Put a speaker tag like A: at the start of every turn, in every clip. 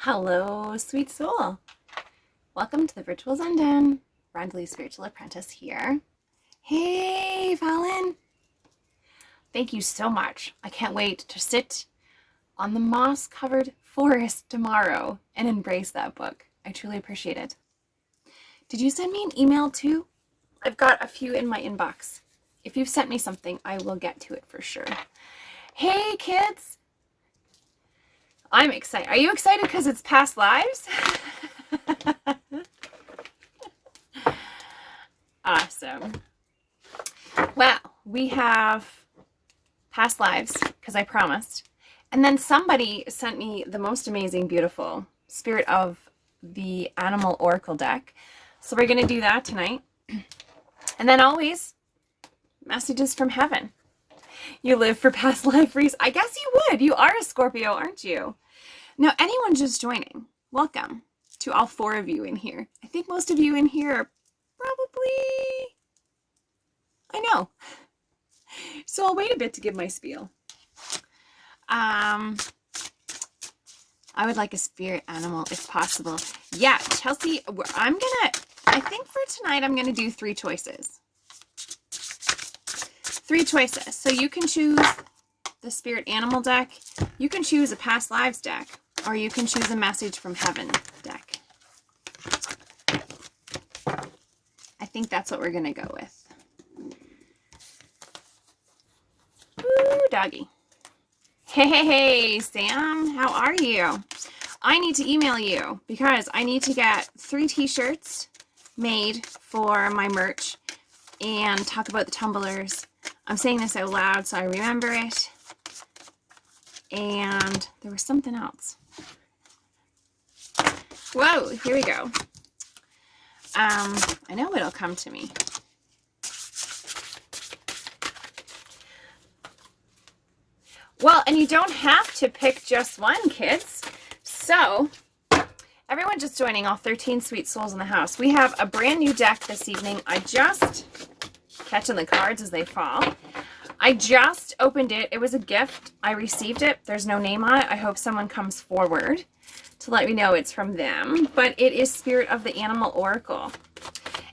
A: Hello, sweet soul. Welcome to the Virtual Zen. Rondley Spiritual Apprentice here. Hey, Fallon. Thank you so much. I can't wait to sit on the moss-covered forest tomorrow and embrace that book. I truly appreciate it. Did you send me an email too? I've got a few in my inbox. If you've sent me something, I will get to it for sure. Hey, kids. I'm excited. Are you excited because it's past lives? Awesome. Well, we have past lives because I promised. And then somebody sent me the most amazing, beautiful Spirit of the Animal Oracle deck. So we're going to do that tonight. And then always messages from heaven. You live for past life reasons. I guess you would. You are a Scorpio, aren't you? Now, anyone just joining, welcome to all four of you in here. I think most of you in here are probably, I know. So I'll wait a bit to give my spiel. I would like a spirit animal if possible. Yeah, Chelsea, I think for tonight I'm going to do three choices. Three choices. So you can choose the spirit animal deck, you can choose a past lives deck, or you can choose a message from heaven deck. I think that's what we're going to go with. Ooh, doggy. Hey, Sam, how are you? I need to email you because I need to get 3 t-shirts made for my merch and talk about the tumblers. I'm saying this out loud so I remember it. And there was something else. Whoa, here we go. I know it'll come to me. Well, and you don't have to pick just one, kids. So, everyone just joining, all 13 sweet souls in the house. We have a brand new deck this evening. I just, catching the cards as they fall. I just opened it. It was a gift. I received it. There's no name on it. I hope someone comes forward to let me know it's from them. But it is Spirit of the Animal Oracle.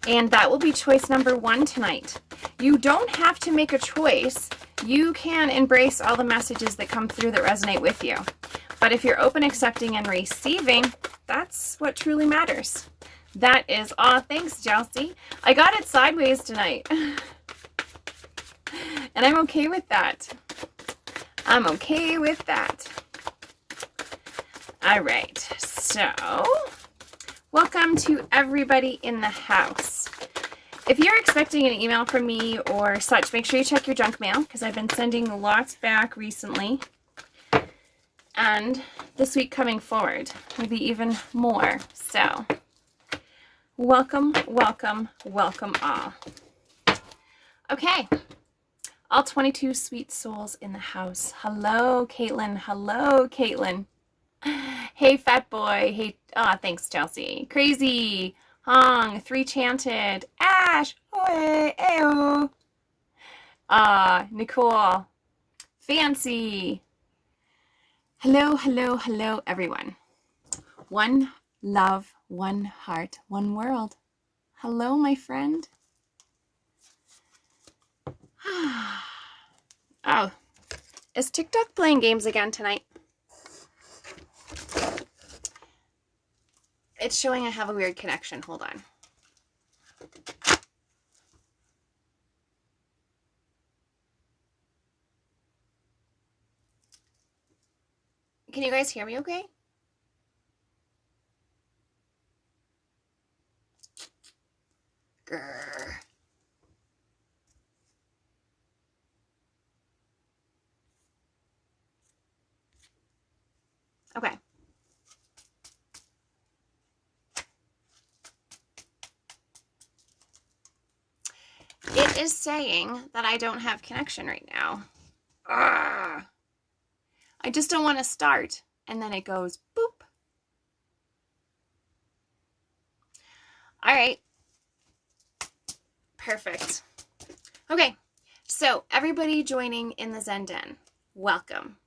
A: And that will be choice number 1 tonight. You don't have to make a choice. You can embrace all the messages that come through that resonate with you. But if you're open, accepting, and receiving, that's what truly matters. That is all. Thanks, Chelsea. I got it sideways tonight. And I'm okay with that. I'm okay with that. All right. So, welcome to everybody in the house. If you're expecting an email from me or such, make sure you check your junk mail because I've been sending lots back recently. And this week coming forward will be even more. So, welcome, welcome, welcome all. Okay. All 22 sweet souls in the house. Hello, Caitlin. Hello, Caitlin. Hey, fat boy. Hey, thanks, Chelsea. Crazy. Hong. 3 chanted. Ash. Hoi. Ayo. Nicole. Fancy. Hello, hello, hello, everyone. One love, one heart, one world. Hello, my friend. Oh, is TikTok playing games again tonight? It's showing I have a weird connection. Hold on. Can you guys hear me okay? Grr. Okay. It is saying that I don't have connection right now. I just don't want to start. And then it goes boop. All right. Perfect. Okay. So everybody joining in the Zen Den, welcome.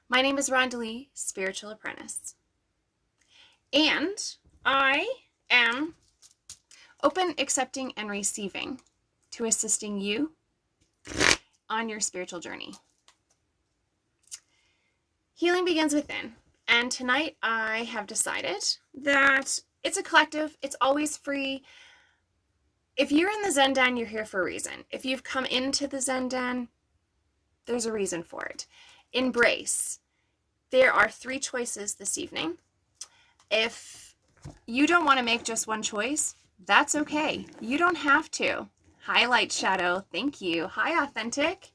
A: My name is Rondley, Spiritual Apprentice. And I am open, accepting, and receiving to assisting you on your spiritual journey. Healing begins within. And tonight I have decided that it's a collective. It's always free. If you're in the Zen Den, you're here for a reason. If you've come into the Zen Den, there's a reason for it. Embrace. There are 3 choices this evening. If you don't want to make just one choice, that's okay. You don't have to. Hi, Light Shadow. Thank you. Hi, Authentic.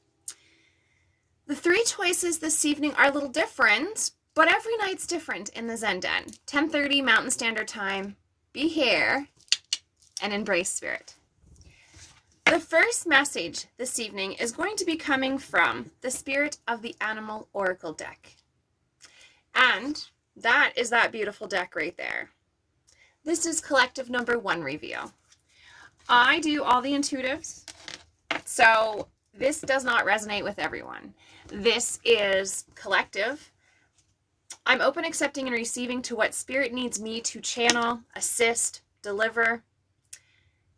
A: The 3 choices this evening are a little different, but every night's different in the Zen Den. 10:30 Mountain Standard Time. Be here and embrace spirit. The first message this evening is going to be coming from the Spirit of the Animal Oracle deck. And that is that beautiful deck right there. This is collective number 1 reveal. I do all the intuitives, so this does not resonate with everyone. This is collective. I'm open, accepting, and receiving to what spirit needs me to channel, assist, deliver.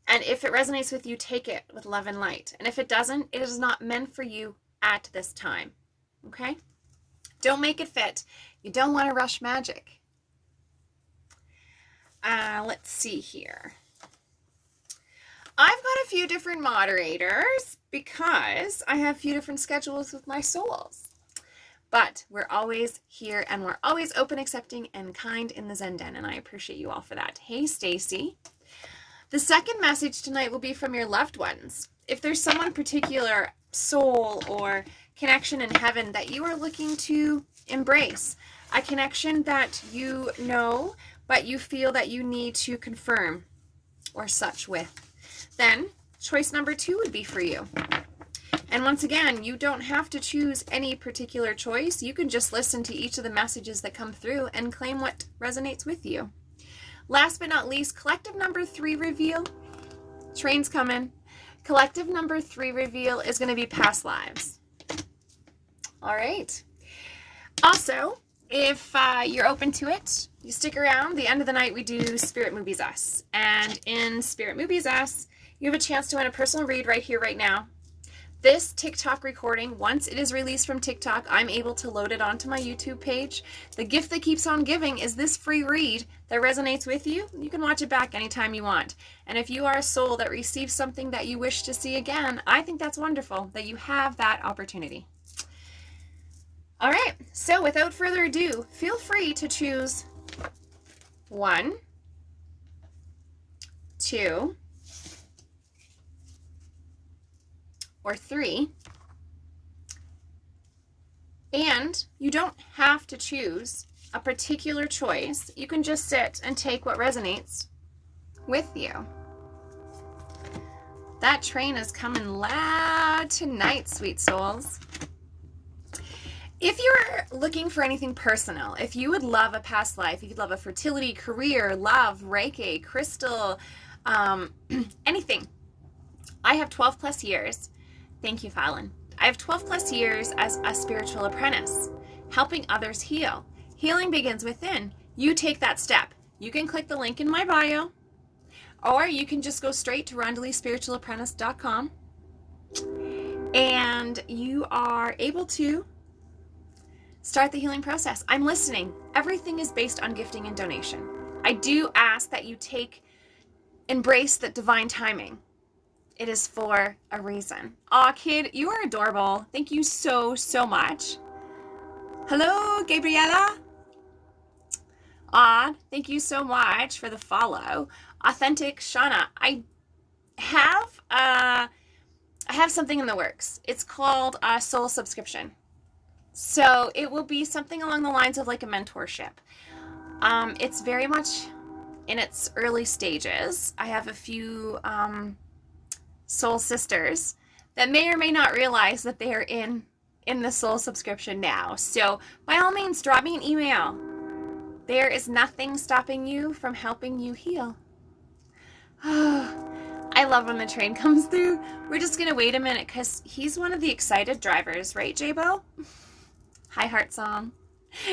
A: And if it resonates with you, take it with love and light. And if it doesn't, it is not meant for you at this time. Okay? Don't make it fit. You don't want to rush magic. Let's see here. I've got a few different moderators because I have a few different schedules with my souls. But we're always here and we're always open, accepting, and kind in the Zen Den. And I appreciate you all for that. Hey, Stacy. The second message tonight will be from your loved ones. If there's someone particular, soul or connection in heaven that you are looking to embrace, a connection that you know, but you feel that you need to confirm or such with, then choice number 2 would be for you. And once again, you don't have to choose any particular choice. You can just listen to each of the messages that come through and claim what resonates with you. Last but not least, collective number 3 reveal. Train's coming. Collective number 3 reveal is going to be past lives. All right. Also, if you're open to it, you stick around. The end of the night, we do Spirit Movies Us. And in Spirit Movies Us, you have a chance to win a personal read right here, right now. This TikTok recording, once it is released from TikTok, I'm able to load it onto my YouTube page. The gift that keeps on giving is this free read that resonates with you. You can watch it back anytime you want. And if you are a soul that receives something that you wish to see again, I think that's wonderful that you have that opportunity. All right, so without further ado, feel free to choose 1, 2, or 3, and you don't have to choose a particular choice. You can just sit and take what resonates with you. That train is coming loud tonight, sweet souls. If you're looking for anything personal, if you would love a past life, if you'd love a fertility, career, love, Reiki, crystal, anything, I have 12 plus years. Thank you, Fallon. I have 12 plus years as a spiritual apprentice, helping others heal. Healing begins within. You take that step. You can click the link in my bio, or you can just go straight to rondelyspiritualapprentice.com, and you are able to start the healing process. I'm listening. Everything is based on gifting and donation. I do ask that you embrace that divine timing. It is for a reason. Aw, kid, you are adorable. Thank you so, so much. Hello, Gabriella. Aw, thank you so much for the follow. Authentic Shauna. I have something in the works. It's called a soul subscription. So it will be something along the lines of like a mentorship. It's very much in its early stages. I have a few soul sisters that may or may not realize that they are in the soul subscription now. So by all means, drop me an email. There is nothing stopping you from helping you heal. I love when the train comes through. We're just going to wait a minute because he's one of the excited drivers, right, J-Bo? Hi, Heart Song.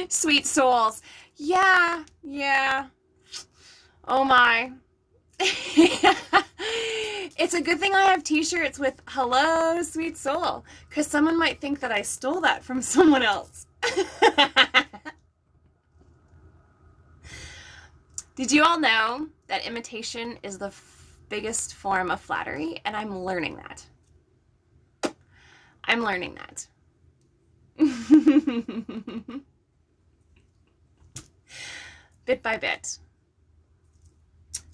A: Sweet souls. Yeah, yeah. Oh my. It's a good thing I have t-shirts with "Hello, sweet soul," because someone might think that I stole that from someone else. Did you all know that imitation is the biggest form of flattery? And I'm learning that. I'm learning that. Bit by bit.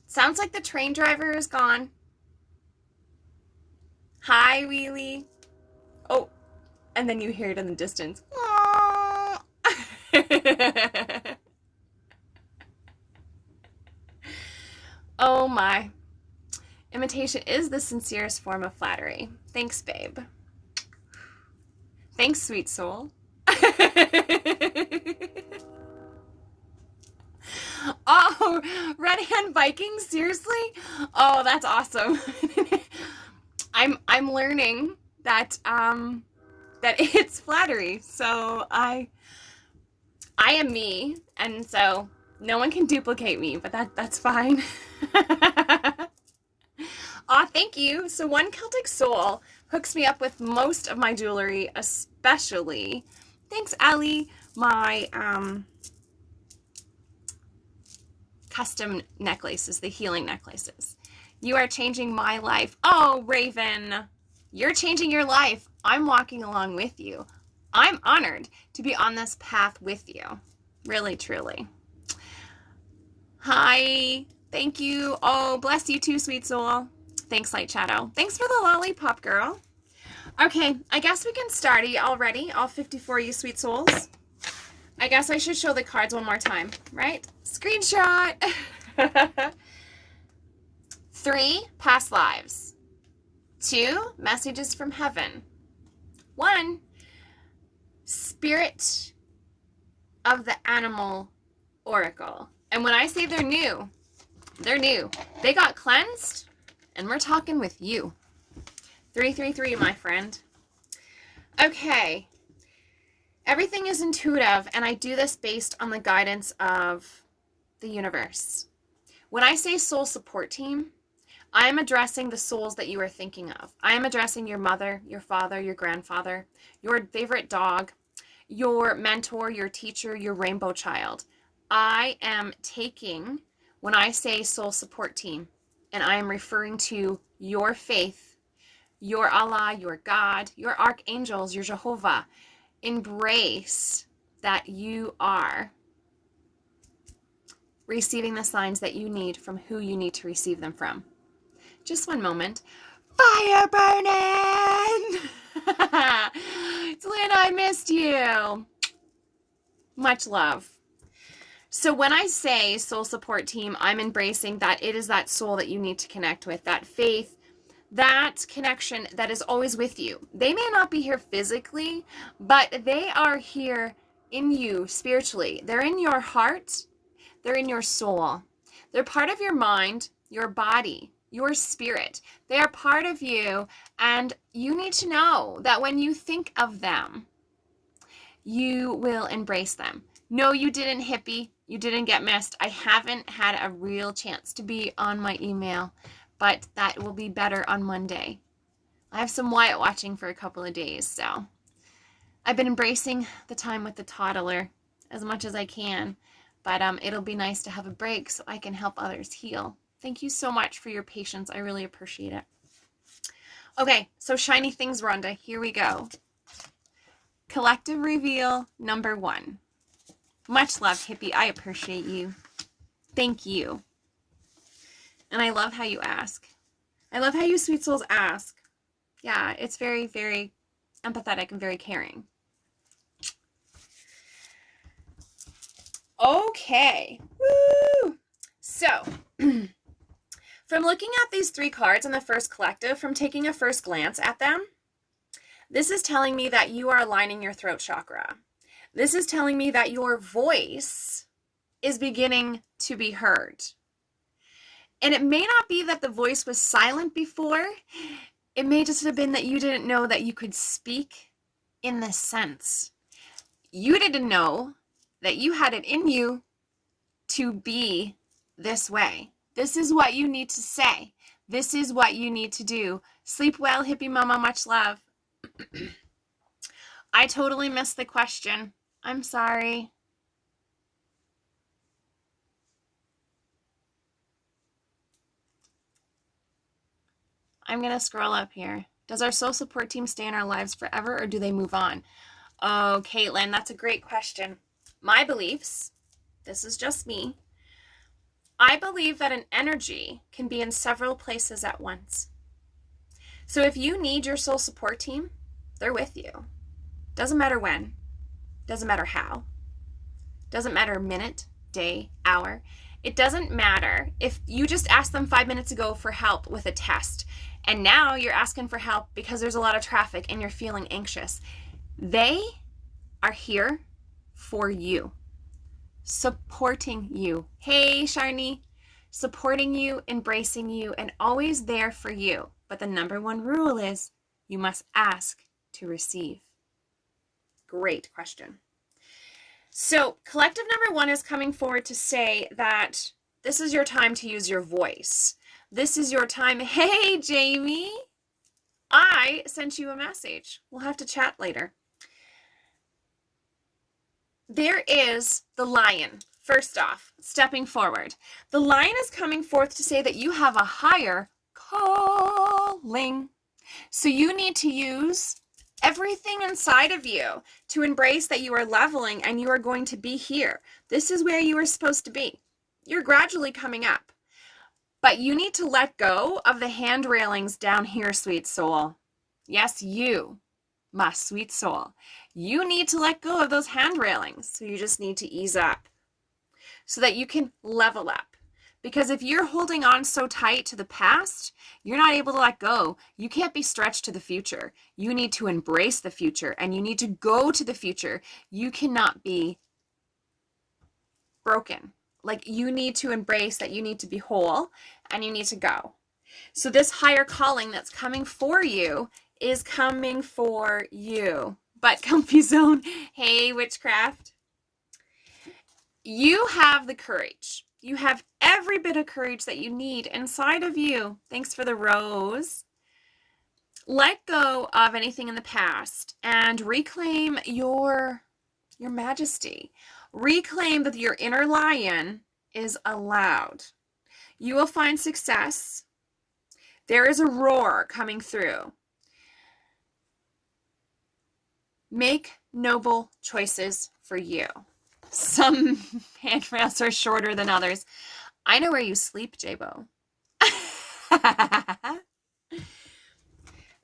A: Sounds like the train driver is gone. Hi, Wheelie. Oh, and then you hear it in the distance. Oh my. Imitation is the sincerest form of flattery. Thanks, babe. Thanks, sweet soul. Oh, Red Hand Vikings? Seriously? Oh, that's awesome. I'm learning that that it's flattery. So I am me, and so no one can duplicate me, but that's fine. Aw, thank you. So One Celtic Soul hooks me up with most of my jewelry, especially, thanks, Allie, my custom necklaces, the healing necklaces. You are changing my life. Oh, Raven, you're changing your life. I'm walking along with you. I'm honored to be on this path with you. Really, truly. Hi. Thank you. Oh, bless you too, sweet soul. Thanks, Light Shadow. Thanks for the lollipop, girl. Okay, I guess we can start. Are you all ready? All 54 you sweet souls? I guess I should show the cards one more time, right? Screenshot. 3, past lives. 2, messages from heaven. 1, spirit of the animal oracle. And when I say they're new, they're new. They got cleansed, and we're talking with you. 333, my friend. Okay. Everything is intuitive, and I do this based on the guidance of the universe. When I say soul support team, I am addressing the souls that you are thinking of. I am addressing your mother, your father, your grandfather, your favorite dog, your mentor, your teacher, your rainbow child. I am taking, when I say soul support team, and I am referring to your faith, your Allah, your God, your archangels, your Jehovah. Embrace that you are receiving the signs that you need from who you need to receive them from. Just one moment. Fire burning! Lynn, I missed you. Much love. So when I say soul support team, I'm embracing that it is that soul that you need to connect with, that faith, that connection that is always with you. They may not be here physically, but they are here in you spiritually. They're in your heart. They're in your soul. They're part of your mind, your body, your spirit. They are part of you, and you need to know that when you think of them, you will embrace them. No, you didn't, hippie. You didn't get missed. I haven't had a real chance to be on my email, but that will be better on Monday. I have some Wyatt watching for a couple of days, so I've been embracing the time with the toddler as much as I can, but it'll be nice to have a break so I can help others heal. Thank you so much for your patience. I really appreciate it. Okay, so shiny things, Rhonda. Here we go. Collective reveal number 1. Much love, hippie. I appreciate you. Thank you. And I love how you ask. I love how you sweet souls ask. Yeah, it's very, very empathetic and very caring. Okay. Woo! So, from looking at these 3 cards in the first collective, from taking a first glance at them, this is telling me that you are aligning your throat chakra. This is telling me that your voice is beginning to be heard. And it may not be that the voice was silent before. It may just have been that you didn't know that you could speak in this sense. You didn't know that you had it in you to be this way. This is what you need to say. This is what you need to do. Sleep well, hippie mama, much love. I totally missed the question. I'm sorry. I'm going to scroll up here. Does our soul support team stay in our lives forever, or do they move on? Oh, Caitlin, that's a great question. My beliefs, this is just me. I believe that an energy can be in several places at once. So if you need your soul support team, they're with you. Doesn't matter when, doesn't matter how, doesn't matter minute, day, hour. It doesn't matter if you just asked them 5 minutes ago for help with a test, and now you're asking for help because there's a lot of traffic and you're feeling anxious. They are here for you, supporting you. Hey, Sharni, supporting you, embracing you, and always there for you. But the number one rule is you must ask to receive. Great question. So collective number one is coming forward to say that this is your time to use your voice. This is your time. Hey, Jamie, I sent you a message. We'll have to chat later. There is the lion, first off, stepping forward. The lion is coming forth to say that you have a higher calling. So you need to use everything inside of you to embrace that you are leveling and you are going to be here. This is where you are supposed to be. You're gradually coming up. But you need to let go of the hand railings down here, sweet soul. Yes, you, my sweet soul. You need to let go of those hand railings. So you just need to ease up so that you can level up. Because if you're holding on so tight to the past, you're not able to let go. You can't be stretched to the future. You need to embrace the future and you need to go to the future. You cannot be broken. Like, you need to embrace that you need to be whole and you need to go. So this higher calling that's coming for you is coming for you. But Comfy Zone, hey, witchcraft. You have the courage. You have every bit of courage that you need inside of you. Thanks for the rose. Let go of anything in the past and reclaim your majesty. Reclaim that your inner lion is allowed. You will find success. There is a roar coming through. Make noble choices for you. Some handrails are shorter than others. I know where you sleep, Jabo.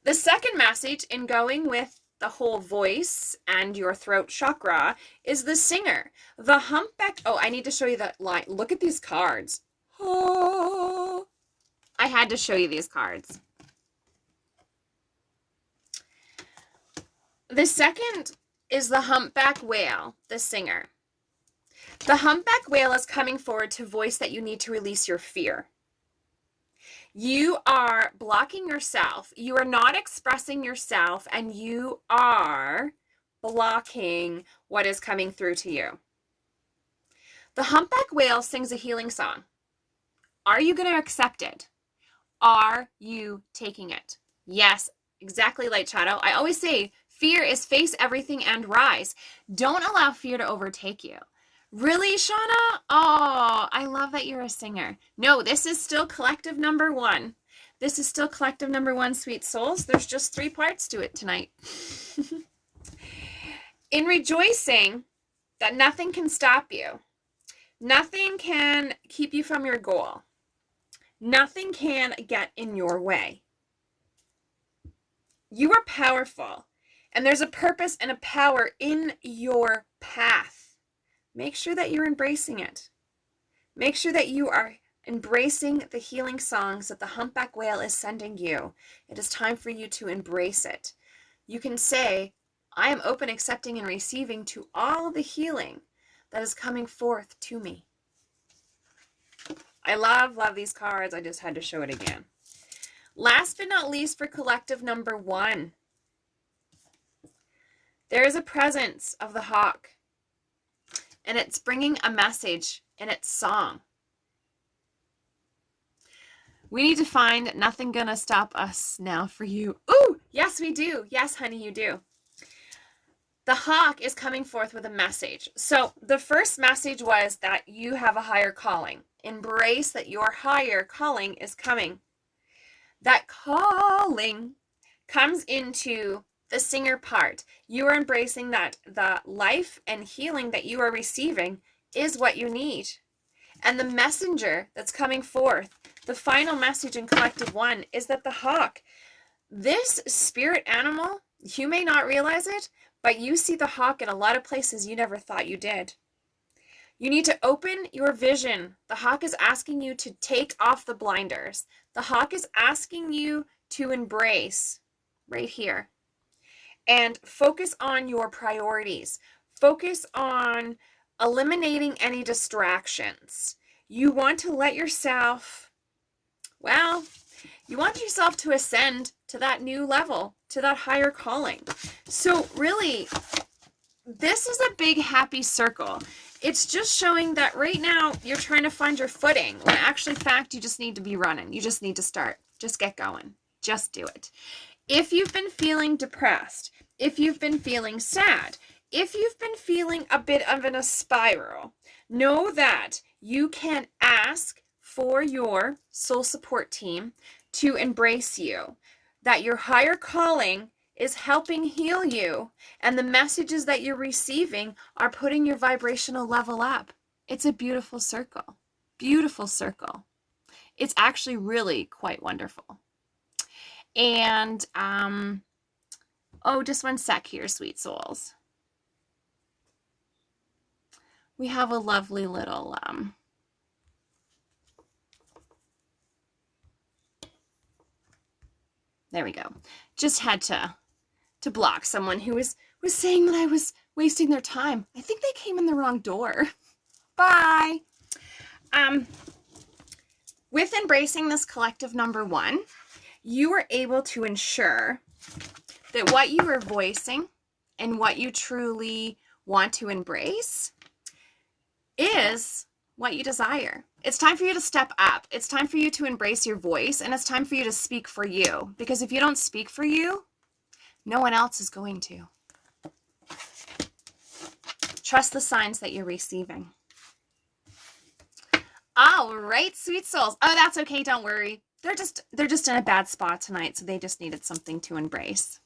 A: The second message in going with the whole voice and your throat chakra is the singer. The humpback. Oh, I need to show you that line. Look at these cards. Oh, I had to show you these cards. The second is the humpback whale, the singer. The humpback whale is coming forward to voice that you need to release your fear. You are blocking yourself. You are not expressing yourself, and you are blocking what is coming through to you. The humpback whale sings a healing song. Are you going to accept it? Are you taking it? Yes, exactly, Light Shadow. I always say fear is face everything and rise. Don't allow fear to overtake you. Really, Shauna? Oh, I love that you're a singer. No, this is still collective number one. This is still collective number one, sweet souls. There's just 3 parts to it tonight. In rejoicing that nothing can stop you. Nothing can keep you from your goal. Nothing can get in your way. You are powerful, and there's a purpose and a power in your path. Make sure that you're embracing it. Make sure that you are embracing the healing songs that the humpback whale is sending you. It is time for you to embrace it. You can say, I am open, accepting, and receiving to all the healing that is coming forth to me. I love these cards. I just had to show it again. Last but not least, for collective number one, there is a presence of the hawk. and it's bringing a message in its song. We need to find Nothing Gonna Stop Us Now for You. Ooh, yes, we do. Yes, honey, you do. The hawk is coming forth with a message. So the first message was that you have a higher calling. Embrace that your higher calling is coming. That calling comes into the singer part. You are embracing that the life and healing that you are receiving is what you need. And the messenger that's coming forth, the final message in Collective One, is that the hawk, this spirit animal, you may not realize it, but you see the hawk in a lot of places you never thought you did. You need to open your vision. The hawk is asking you to take off the blinders. The hawk is asking you to embrace right here and focus on your priorities. Focus on eliminating any distractions. You want to let yourself, well, you want yourself to ascend to that new level, to that higher calling. So really, this is a big happy circle. It's just showing that right now you're trying to find your footing, when actually fact you just need to be running. You just need to start. Just get going. Just do it. If you've been feeling depressed, if you've been feeling sad, if you've been feeling a bit of in a spiral, know that you can ask for your soul support team to embrace you, that your higher calling is helping heal you, and the messages that you're receiving are putting your vibrational level up. It's a beautiful circle. Beautiful circle. It's actually really quite wonderful. And, just one sec here, sweet souls. We have a lovely little, there we go. Just had to block someone who was saying that I was wasting their time. I think they came in the wrong door. Bye. With embracing this collective number one, you are able to ensure that what you are voicing and what you truly want to embrace is what you desire. It's time for you to step up. It's time for you to embrace your voice, and it's time for you to speak for you. Because if you don't speak for you, no one else is going to. Trust the signs that you're receiving. All right, sweet souls. Oh, that's okay. Don't worry. They're just in a bad spot tonight, so they just needed something to embrace.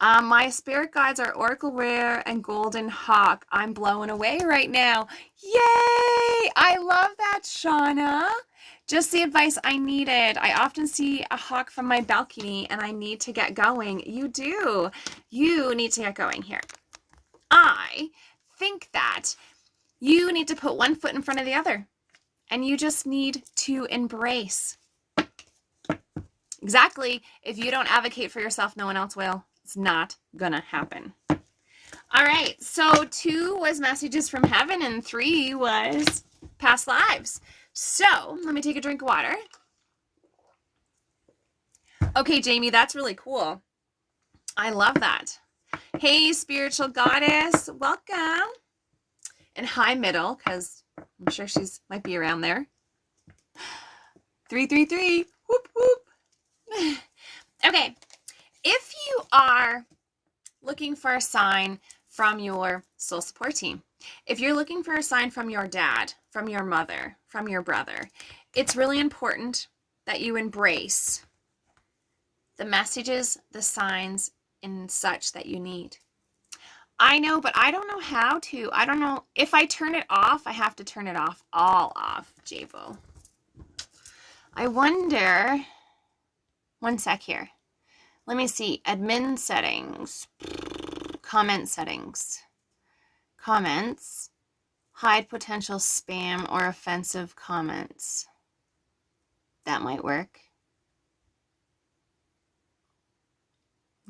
A: My spirit guides are Oracle Rare and Golden Hawk. I'm blown away right now. Yay! I love that, Shauna. Just the advice I needed. I often see a hawk from my balcony and I need to get going. You do. You need to get going here. I think that you need to put one foot in front of the other and you just need to embrace. Exactly. If you don't advocate for yourself, no one else will. It's not gonna happen. All right. So 2 was messages from heaven and 3 was past lives. So let me take a drink of water. Okay, Jamie, that's really cool. I love that. Hey, spiritual goddess, welcome. And hi, middle, because I'm sure she's might be around there. 333. Whoop, whoop. Okay. If you are looking for a sign from your soul support team, if you're looking for a sign from your dad, from your mother, from your brother, it's really important that you embrace the messages, the signs, and such that you need. I know, but I don't know how to. I don't know. If I turn it off, I have to turn it off, all off, Javo. I wonder, one sec here. Let me see, admin settings, comment settings, comments, hide potential spam or offensive comments. That might work.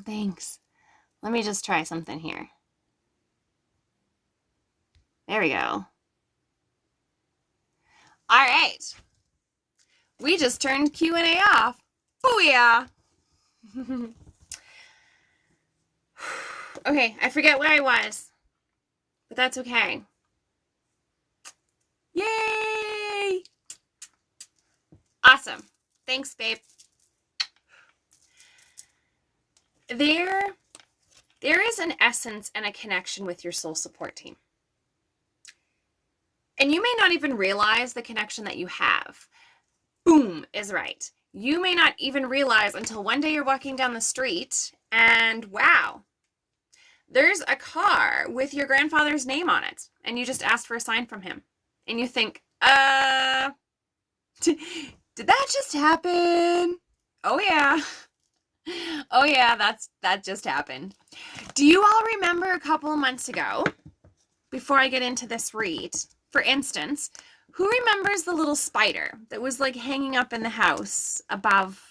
A: Thanks. Let me just try something here. There we go. All right. We just turned Q&A off. Oh yeah. Okay, I forget where I was, but that's okay. Awesome. Thanks, babe. There is an essence and a connection with your soul support team. And you may not even realize the connection that you have. Boom is right. You may not even realize until one day you're walking down the street and wow, there's a car with your grandfather's name on it. And you just asked for a sign from him. And you think, did that just happen? Oh yeah. Oh yeah, that just happened. Do you all remember a couple of months ago, before I get into this read, for instance, who remembers the little spider that was like hanging up in the house above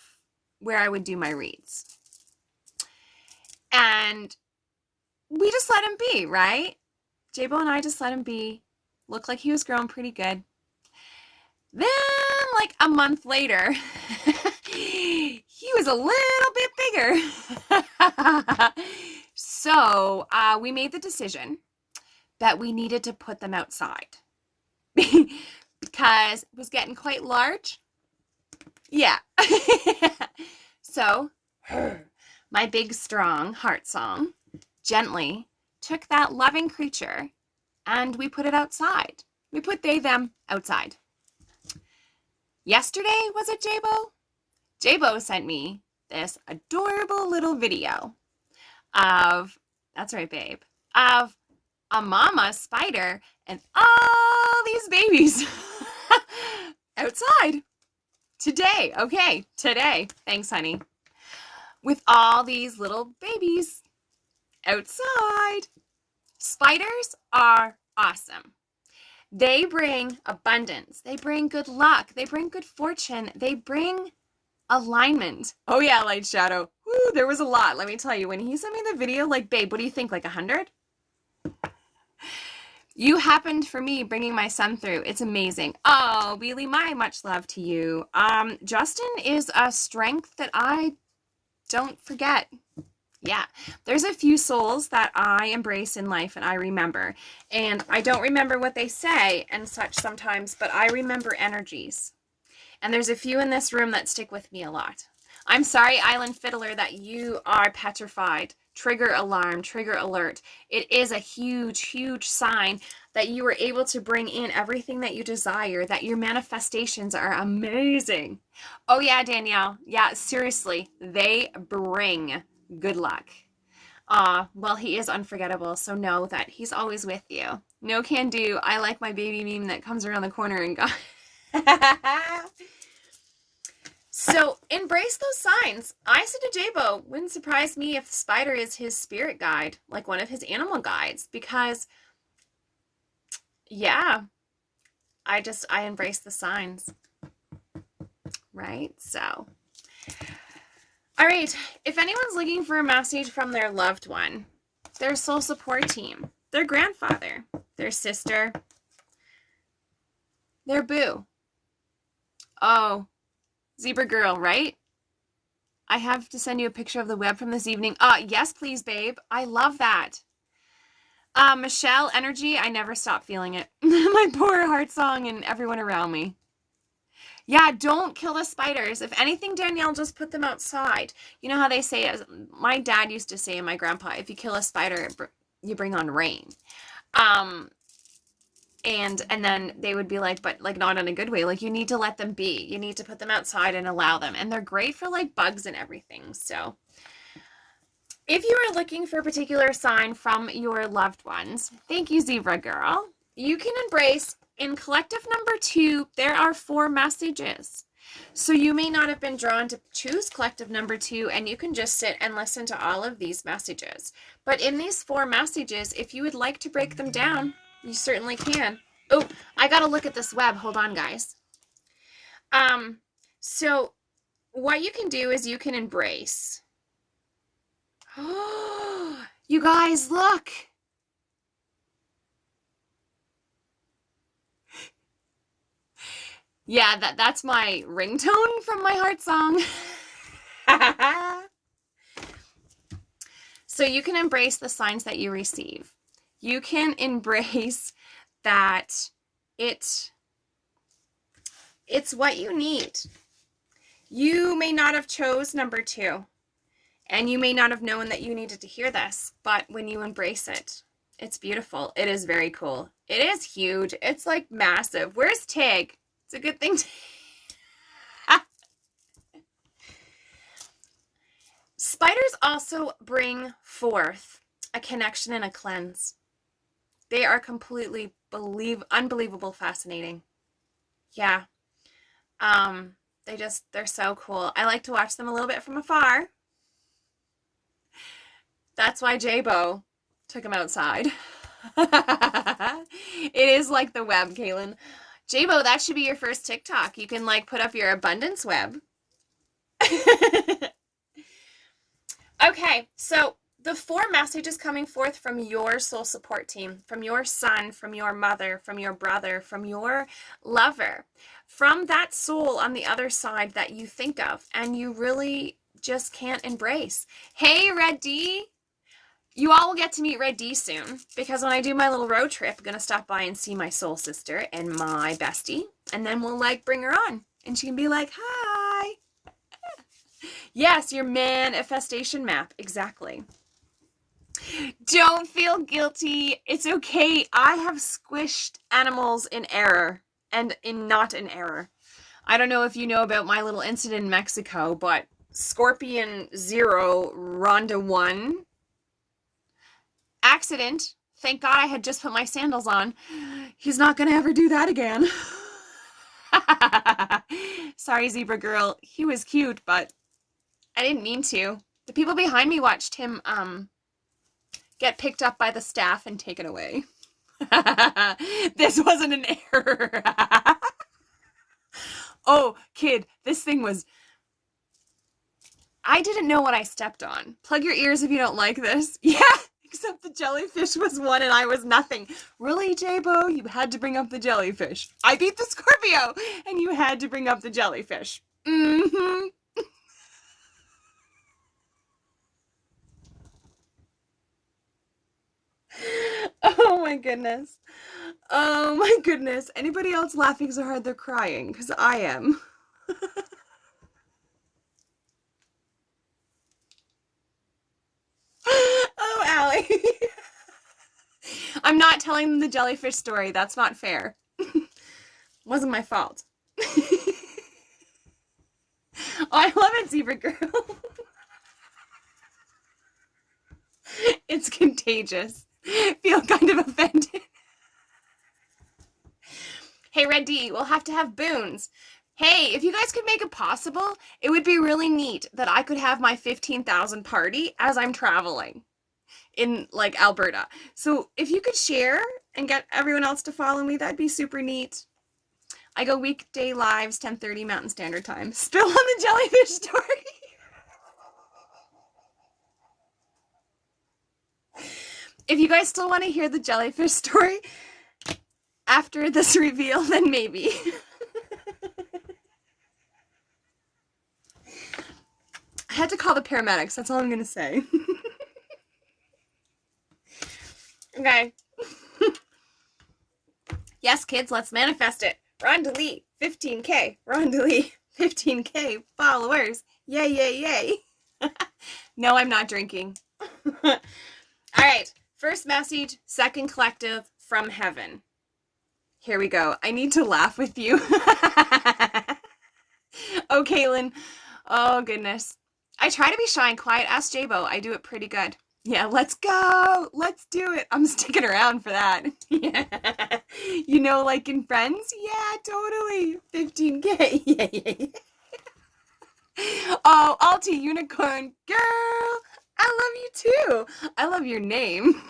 A: where I would do my reads? And we just let him be, right? Jabo and I just let him be. Looked like he was growing pretty good. Then, like a month later, he was a little bit bigger. So we made the decision that we needed to put them outside because it was getting quite large. Yeah. So my big, strong heart song gently took that loving creature and we put it outside. We put they, them outside. Yesterday, was it Jabo? Jabo sent me this adorable little video of, that's right, babe, of a mama spider and all these babies outside today. Okay, today. Thanks, honey. With all these little babies outside. Spiders are awesome. They bring abundance. They bring good luck. They bring good fortune. They bring alignment. Oh yeah, light shadow. Woo, there was a lot. Let me tell you, when he sent me the video, like, babe, what do you think? Like 100? You happened for me bringing my son through. It's amazing. Oh, Wheelie, my much love to you. Justin is a strength that I don't forget. Yeah, there's a few souls that I embrace in life and I remember. And I don't remember what they say and such sometimes, but I remember energies. And there's a few in this room that stick with me a lot. I'm sorry, Island Fiddler, that you are petrified. Trigger alarm, trigger alert. It is a huge, huge sign that you were able to bring in everything that you desire, that your manifestations are amazing. Oh yeah, Danielle. Yeah, seriously, they bring good luck. Well, he is unforgettable, so know that he's always with you. No can do. I like my baby meme that comes around the corner and goes. So embrace those signs. I said to Jabo, wouldn't surprise me if the spider is his spirit guide, like one of his animal guides, because yeah, I embrace the signs, right? So, all right, if anyone's looking for a message from their loved one, their soul support team, their grandfather, their sister, their boo. Oh, Zebra girl, right? I have to send you a picture of the web from this evening. Yes, please, babe. I love that. Michelle, energy, I never stop feeling it. My poor heart song and everyone around me. Yeah, don't kill the spiders. If anything, Danielle, just put them outside. You know how they say, my dad used to say, and my grandpa, if you kill a spider, you bring on rain. And then they would be like, but like not in a good way. Like you need to let them be. You need to put them outside and allow them. And they're great for like bugs and everything. So if you are looking for a particular sign from your loved ones, thank you, Zebra girl. You can embrace in collective number 2, there are 4 messages. So you may not have been drawn to choose collective number 2 and you can just sit and listen to all of these messages. But in these 4 messages, if you would like to break them down, you certainly can. Oh, I got to look at this web. Hold on, guys. So what you can do is you can embrace. Oh, you guys, look. Yeah, that's my ringtone from my heart song. So you can embrace the signs that you receive. You can embrace that it's what you need. You may not have chose number 2, and you may not have known that you needed to hear this, but when you embrace it, it's beautiful. It is very cool. It is huge. It's like massive. Where's Tig? It's a good thing to... Spiders also bring forth a connection and a cleanse. They are completely unbelievable fascinating. Yeah. They're so cool. I like to watch them a little bit from afar. That's why J-Bo took him outside. It is like the web, Kaylin. J-Bo, that should be your first TikTok. You can like put up your abundance web. Okay, so the 4 messages coming forth from your soul support team, from your son, from your mother, from your brother, from your lover, from that soul on the other side that you think of and you really just can't embrace. Hey, Red D. You all will get to meet Red D soon, because when I do my little road trip, I'm going to stop by and see my soul sister and my bestie, and then we'll like bring her on, and she can be like, hi. Yes, your manifestation map, exactly. Don't feel guilty. It's okay. I have squished animals in error and not in error. I don't know if you know about my little incident in Mexico, but Scorpion 0, Rhonda 1, accident. Thank God I had just put my sandals on. He's not going to ever do that again. Sorry, Zebra Girl. He was cute, but I didn't mean to. The people behind me watched him get picked up by the staff and taken away. This wasn't an error. Oh, kid, this thing was... I didn't know what I stepped on. Plug your ears if you don't like this. Yeah, except the jellyfish was 1 and I was nothing. Really, J-Bo? You had to bring up the jellyfish. I beat the Scorpio, and you had to bring up the jellyfish. Mm-hmm. Oh my goodness. Oh my goodness. Anybody else laughing so hard they're crying? Because I am. Oh, Allie. I'm not telling them the jellyfish story. That's not fair. Wasn't my fault. Oh, I love it, Zebra Girl. It's contagious. Feel kind of offended. Hey, Red D, we'll have to have boons. Hey, if you guys could make it possible, it would be really neat that I could have my 15,000 party as I'm traveling in, like, Alberta. So if you could share and get everyone else to follow me, that'd be super neat. I go weekday lives, 10:30 Mountain Standard Time. Spill on the jellyfish story. If you guys still want to hear the jellyfish story after this reveal, then maybe. I had to call the paramedics. That's all I'm going to say. Okay. Yes, kids, let's manifest it. Rhonda Lee, 15K. Rhonda Lee, 15K followers. Yay, yay, yay. No, I'm not drinking. All right. First message, second collective from heaven. Here we go. I need to laugh with you. Oh, Kaylin. Oh, goodness. I try to be shy and quiet. Ask J-Bo. I do it pretty good. Yeah, let's go. Let's do it. I'm sticking around for that. Yeah. You know, like in Friends? Yeah, totally. 15K. Yeah, yeah, yeah. Oh, Alti Unicorn. Girl, I love you too. I love your name.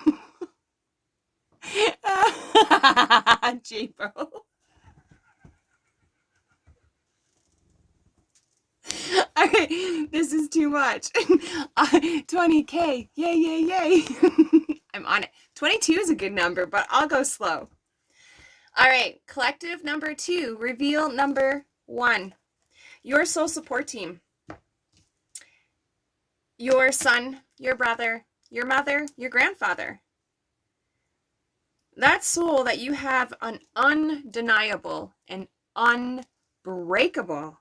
A: J-Bo. Okay, this is too much. 20K. Yay, yay, yay. I'm on it. 22 is a good number, but I'll go slow. All right, collective number 2, reveal number 1. Your soul support team. Your son, your brother, your mother, your grandfather. That soul that you have an undeniable and unbreakable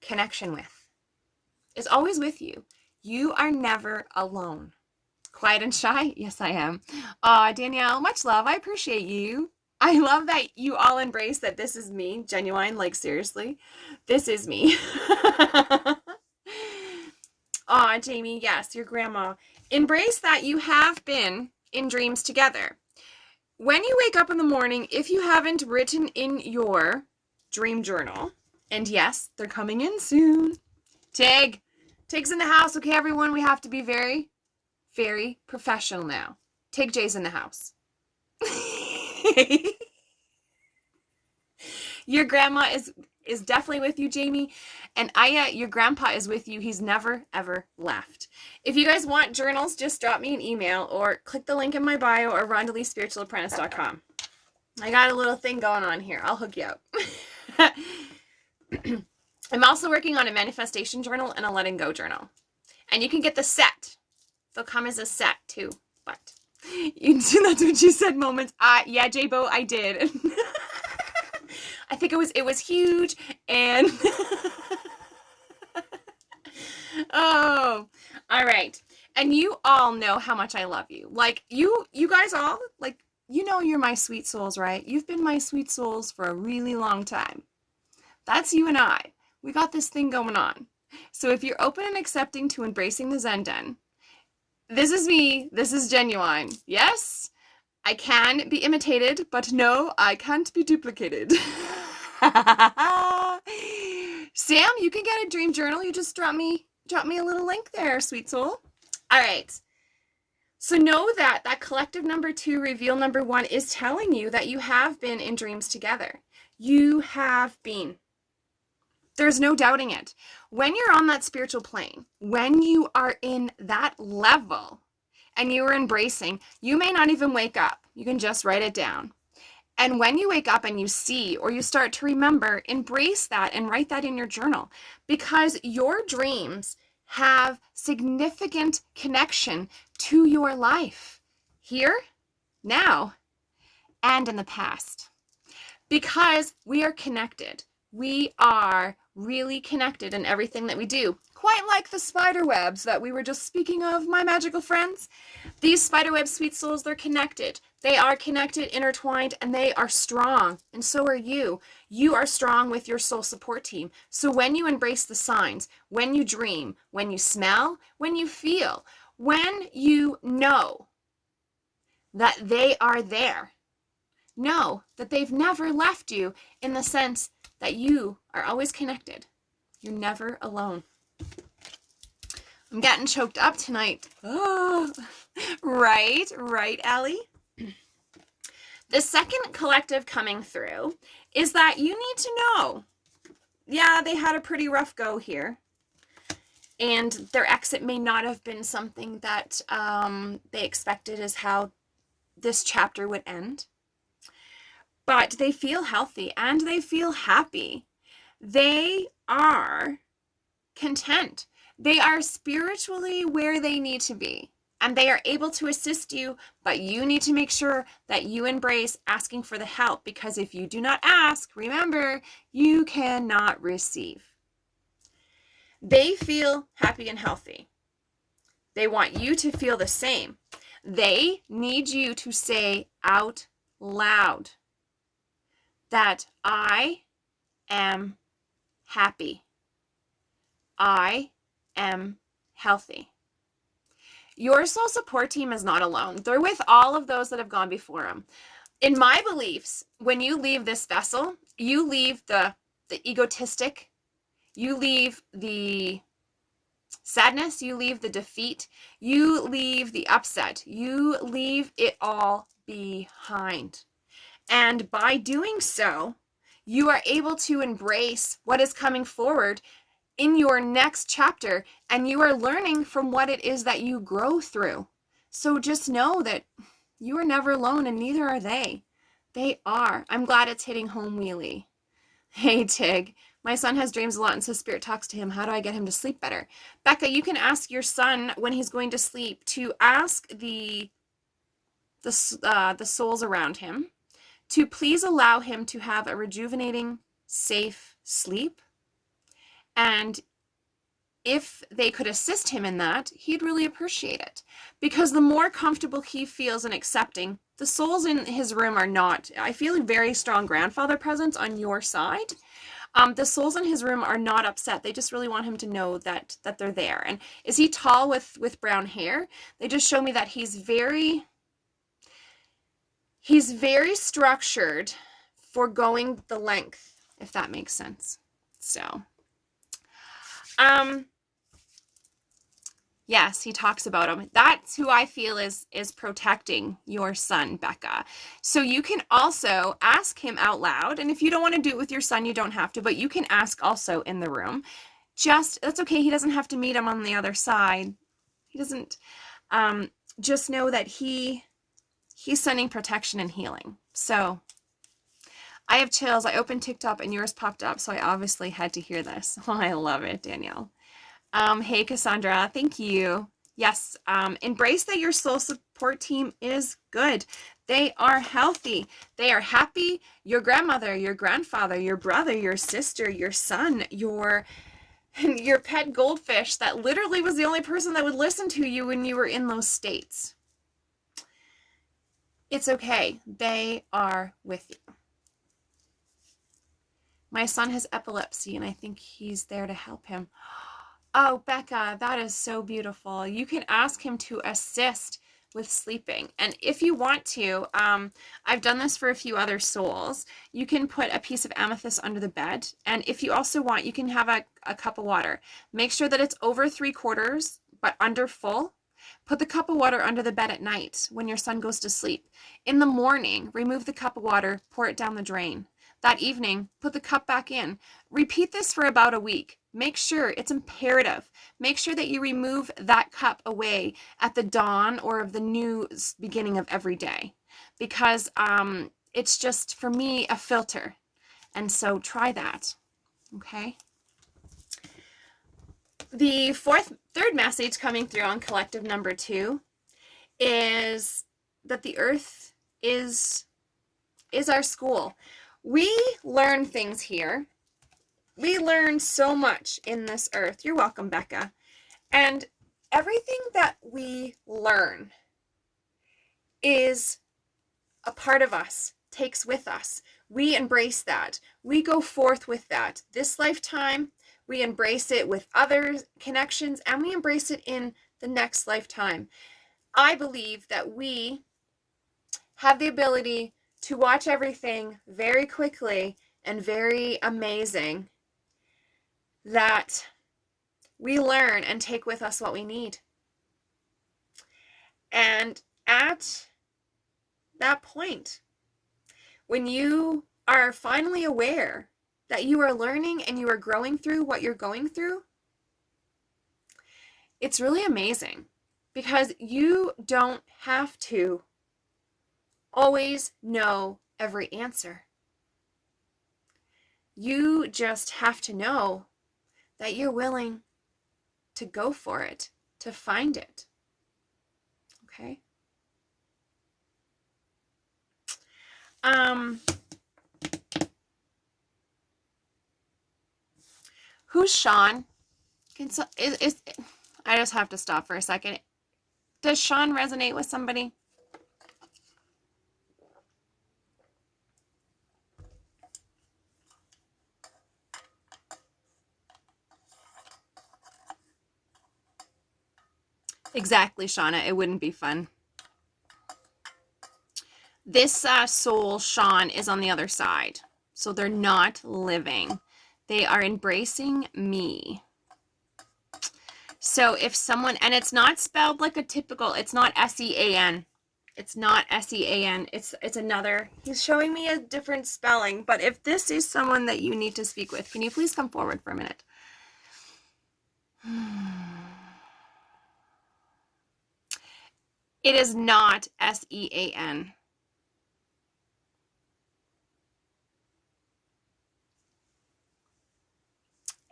A: connection with, is always with you. You are never alone. Quiet and shy? Yes, I am. Aw, Danielle, much love. I appreciate you. I love that you all embrace that this is me. Genuine, like seriously. This is me. Aw, Jamie, yes, your grandma. Embrace that you have been in dreams together. When you wake up in the morning, if you haven't written in your dream journal, and yes, they're coming in soon. Tig's in the house. Okay, everyone, we have to be very, very professional now. Tig J's in the house. Your grandma is definitely with you, Jamie. And Aya, your grandpa is with you. He's never, ever left. If you guys want journals, just drop me an email or click the link in my bio or rondelyspiritualapprentice.com. I got a little thing going on here. I'll hook you up. I'm also working on a manifestation journal and a letting go journal. And you can get the set. They'll come as a set too. But that's what she said moments. Yeah, J-Bo, I did. I think it was huge and oh, all right. And you all know how much I love you. Like you guys all, like, you know, you're my sweet souls, right? You've been my sweet souls for a really long time. That's you and I. We got this thing going on. So if you're open and accepting to embracing the Zen Den, this is me. This is genuine. Yes, I can be imitated, but no, I can't be duplicated. Sam, you can get a dream journal. You just drop me a little link there, sweet soul. All right. So know that collective number 2, reveal number 1 is telling you that you have been in dreams together. You have been. There's no doubting it. When you're on that spiritual plane, when you are in that level and you are embracing, you may not even wake up. You can just write it down. And when you wake up and you see or you start to remember, embrace that and write that in your journal, because your dreams have significant connection to your life here, now, and in the past. Because we are connected. We are really connected in everything that we do. Quite like the spider webs that we were just speaking of, my magical friends. These spider web sweet souls, they're connected. They are connected, intertwined, and they are strong. And so are you. You are strong with your soul support team. So when you embrace the signs, when you dream, when you smell, when you feel, when you know that they are there, know that they've never left you, in the sense that you are always connected. You're never alone. I'm getting choked up tonight. Oh, right, Allie. The second collective coming through is that you need to know, yeah, they had a pretty rough go here. And their exit may not have been something that they expected as how this chapter would end. But they feel healthy and they feel happy. They are content. They are spiritually where they need to be. And they are able to assist you, but you need to make sure that you embrace asking for the help, because if you do not ask, remember, you cannot receive. They feel happy and healthy. They want you to feel the same. They need you to say out loud that I am happy. I am healthy. Your soul support team is not alone. They're with all of those that have gone before them. In my beliefs, when you leave this vessel, you leave the egotistic, you leave the sadness, you leave the defeat, you leave the upset, you leave it all behind. And by doing so, you are able to embrace what is coming forward in your next chapter, and you are learning from what it is that you grow through. So just know that you are never alone, and neither are they. They are. I'm glad it's hitting home, Wheelie. Hey, Tig. My son has dreams a lot, and so Spirit talks to him. How do I get him to sleep better? Becca, you can ask your son when he's going to sleep to ask the souls around him to please allow him to have a rejuvenating, safe sleep, And if they could assist him in that, he'd really appreciate it. Because the more comfortable he feels in accepting, the souls in his room are not, I feel a very strong grandfather presence on your side. The souls in his room are not upset. They just really want him to know that they're there. And is he tall with brown hair? They just show me that he's very structured for going the length, if that makes sense. So, yes, he talks about him. That's who I feel is protecting your son, Becca. So you can also ask him out loud. And if you don't want to do it with your son, you don't have to, but you can ask also in the room. That's okay. He doesn't have to meet him on the other side. He doesn't, just know that he's sending protection and healing. So I have chills. I opened TikTok and yours popped up, so I obviously had to hear this. Oh, I love it, Danielle. Hey, Cassandra, thank you. Yes, embrace that your soul support team is good. They are healthy. They are happy. Your grandmother, your grandfather, your brother, your sister, your son, your pet goldfish that literally was the only person that would listen to you when you were in those states. It's okay. They are with you. My son has epilepsy, and I think he's there to help him. Oh, Becca, that is so beautiful. You can ask him to assist with sleeping. And if you want to, I've done this for a few other souls. You can put a piece of amethyst under the bed. And if you also want, you can have a cup of water. Make sure that it's over 3/4, but under full. Put the cup of water under the bed at night when your son goes to sleep. In the morning, remove the cup of water, pour it down the drain. That evening, put the cup back in. Repeat this for about a week. Make sure, it's imperative, make sure that you remove that cup away at the dawn or of the new beginning of every day, because it's just, for me, a filter. And so try that, okay? The third message coming through on collective number 2 is that the earth is our school. We learn things here. We learn so much in this earth. You're welcome, Becca. And everything that we learn is a part of us, takes with us. We embrace that. We go forth with that. This lifetime, we embrace it with other connections, and we embrace it in the next lifetime. I believe that we have the ability to watch everything very quickly and very amazing, that we learn and take with us what we need. And at that point, when you are finally aware that you are learning and you are growing through what you're going through, it's really amazing, because you don't have to always know every answer. You just have to know that you're willing to go for it, to find it. Okay? Who's Shaun? I just have to stop for a second. Does Shaun resonate with somebody? Exactly, Shauna. It wouldn't be fun. This soul, Shaun, is on the other side. So they're not living. They are embracing me. So if someone, and it's not spelled like a typical, it's not S-E-A-N. It's not S-E-A-N. It's another, he's showing me a different spelling. But if this is someone that you need to speak with, can you please come forward for a minute? It is not S-E-A-N.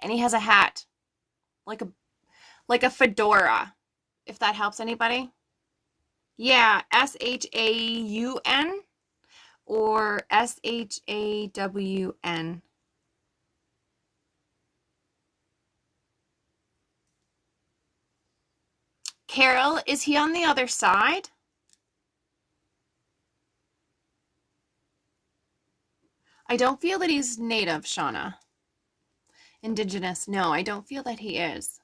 A: And he has a hat, like a fedora, if that helps anybody. Yeah, S-H-A-U-N or S-H-A-W-N. Carol, is he on the other side? I don't feel that he's native, Shauna. Indigenous. No, I don't feel that he is.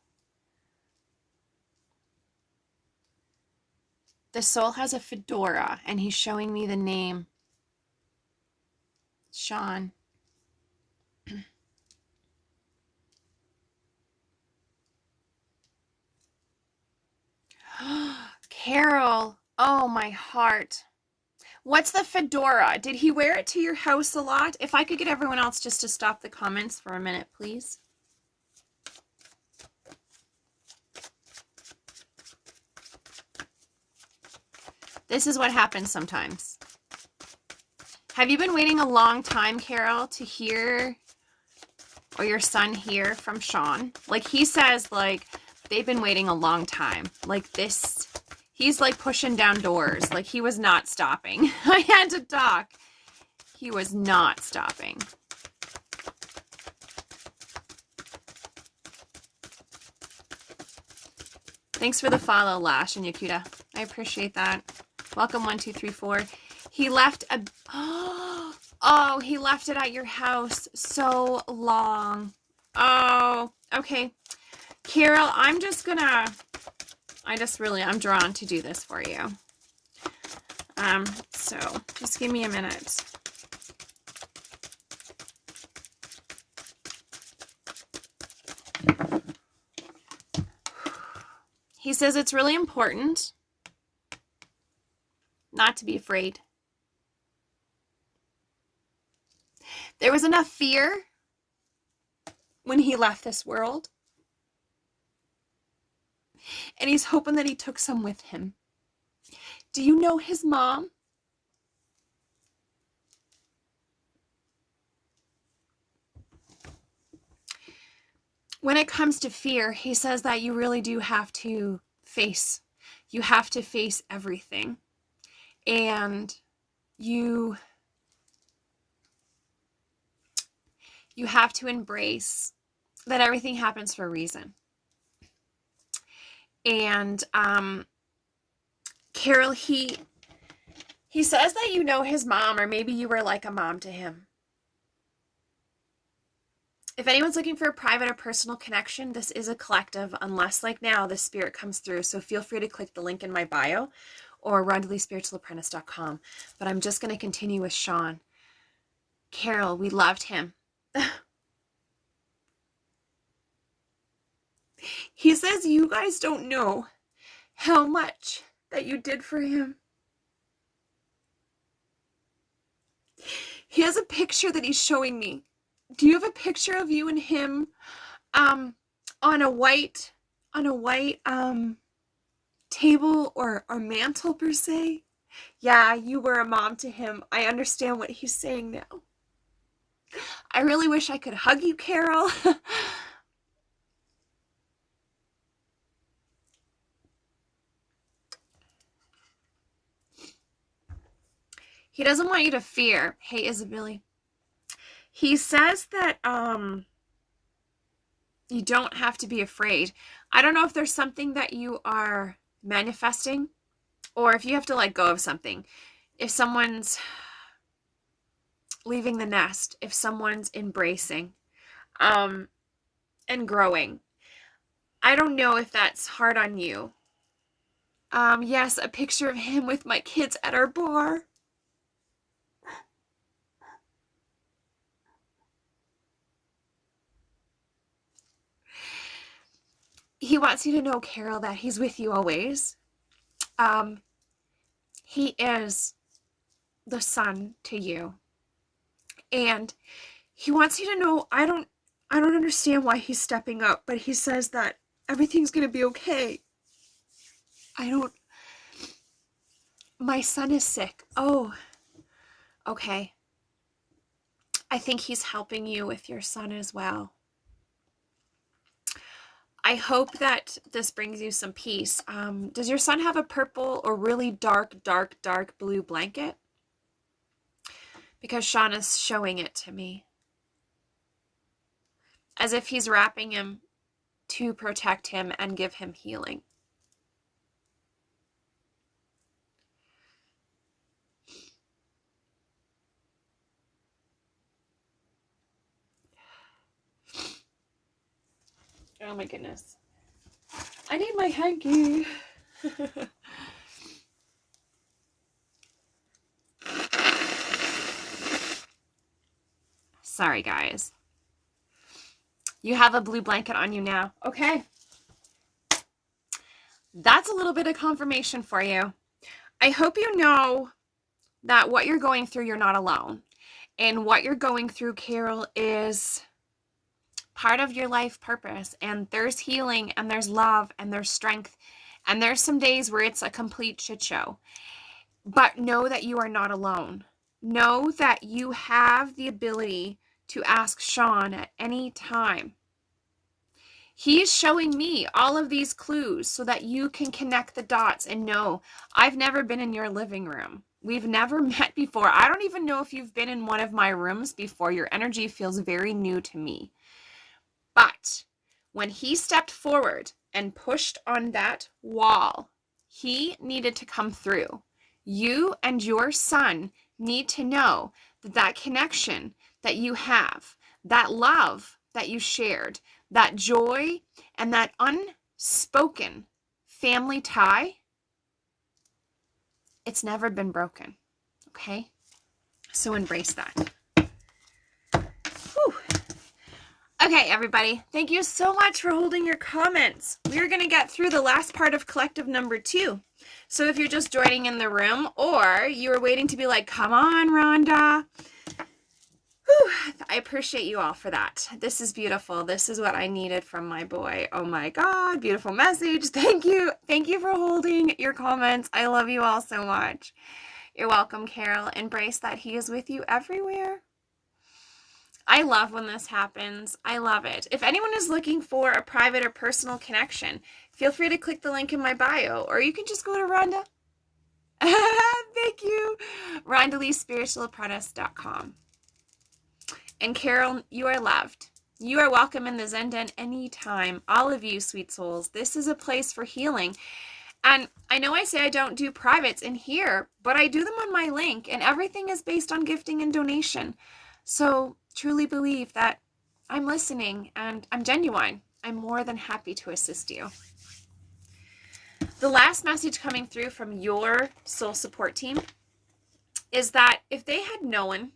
A: The soul has a fedora, and he's showing me the name. Shaun. Carol. Oh, my heart. What's the fedora? Did he wear it to your house a lot? If I could get everyone else just to stop the comments for a minute, please. This is what happens sometimes. Have you been waiting a long time, Carol, to hear, or your son hear from Shaun? Like, he says, like, they've been waiting a long time. Like, this, he's like pushing down doors. Like, he was not stopping. I had to talk. He was not stopping. Thanks for the follow, Lash and Yakuta. I appreciate that. Welcome, 1234. He left a... Oh, he left it at your house so long. Oh, okay. Carol, I'm drawn to do this for you. So just give me a minute. He says it's really important not to be afraid. There was enough fear when he left this world. And he's hoping that he took some with him. Do you know his mom? When it comes to fear, he says that you really do have to face. You have to face everything. And you have to embrace that everything happens for a reason. And Carol, he says that you know his mom, or maybe you were like a mom to him. If anyone's looking for a private or personal connection, this is a collective, unless like now the spirit comes through. So feel free to click the link in my bio or rondelespiritualapprentice.com. But I'm just going to continue with Shaun. Carol, we loved him. He says you guys don't know how much that you did for him. He has a picture that he's showing me. Do you have a picture of you and him on a white table or mantle per se? Yeah, you were a mom to him. I understand what he's saying now. I really wish I could hug you, Carol. He doesn't want you to fear. Hey, Isabella. He says that you don't have to be afraid. I don't know if there's something that you are manifesting or if you have to let go of something. If someone's leaving the nest, if someone's embracing and growing. I don't know if that's hard on you. Yes, a picture of him with my kids at our bar. He wants you to know, Carol, that he's with you always. He is the son to you. And he wants you to know, I don't understand why he's stepping up, but he says that everything's going to be okay. My son is sick. Oh, okay. I think he's helping you with your son as well. I hope that this brings you some peace. Does your son have a purple or really dark blue blanket? Because Shaun is showing it to me. As if he's wrapping him to protect him and give him healing. Oh my goodness. I need my hanky. Sorry, guys. You have a blue blanket on you now. Okay. That's a little bit of confirmation for you. I hope you know that what you're going through, you're not alone. And what you're going through, Carol, is part of your life purpose. And there's healing, and there's love, and there's strength. And there's some days where it's a complete shit show. But know that you are not alone. Know that you have the ability to ask Shaun at any time. He's showing me all of these clues so that you can connect the dots and know, I've never been in your living room. We've never met before. I don't even know if you've been in one of my rooms before. Your energy feels very new to me. But when he stepped forward and pushed on that wall, he needed to come through. You and your son need to know that that connection that you have, that love that you shared, that joy and that unspoken family tie, it's never been broken. Okay? So embrace that. Whew. Okay, everybody. Thank you so much for holding your comments. We're going to get through the last part of collective number 2. So if you're just joining in the room or you were waiting to be like, come on, Rhonda. Whew, I appreciate you all for that. This is beautiful. This is what I needed from my boy. Oh my God, beautiful message. Thank you. Thank you for holding your comments. I love you all so much. You're welcome, Carol. Embrace that he is with you everywhere. I love when this happens. I love it. If anyone is looking for a private or personal connection, feel free to click the link in my bio, or you can just go to Rhonda. Thank you. RhondaLeeSpiritualApprentice.com. And Carol, you are loved. You are welcome in the Zen Den anytime. All of you, sweet souls. This is a place for healing. And I know I say I don't do privates in here, but I do them on my link, and everything is based on gifting and donation. So truly believe that I'm listening and I'm genuine. I'm more than happy to assist you. The last message coming through from your soul support team is that if they had known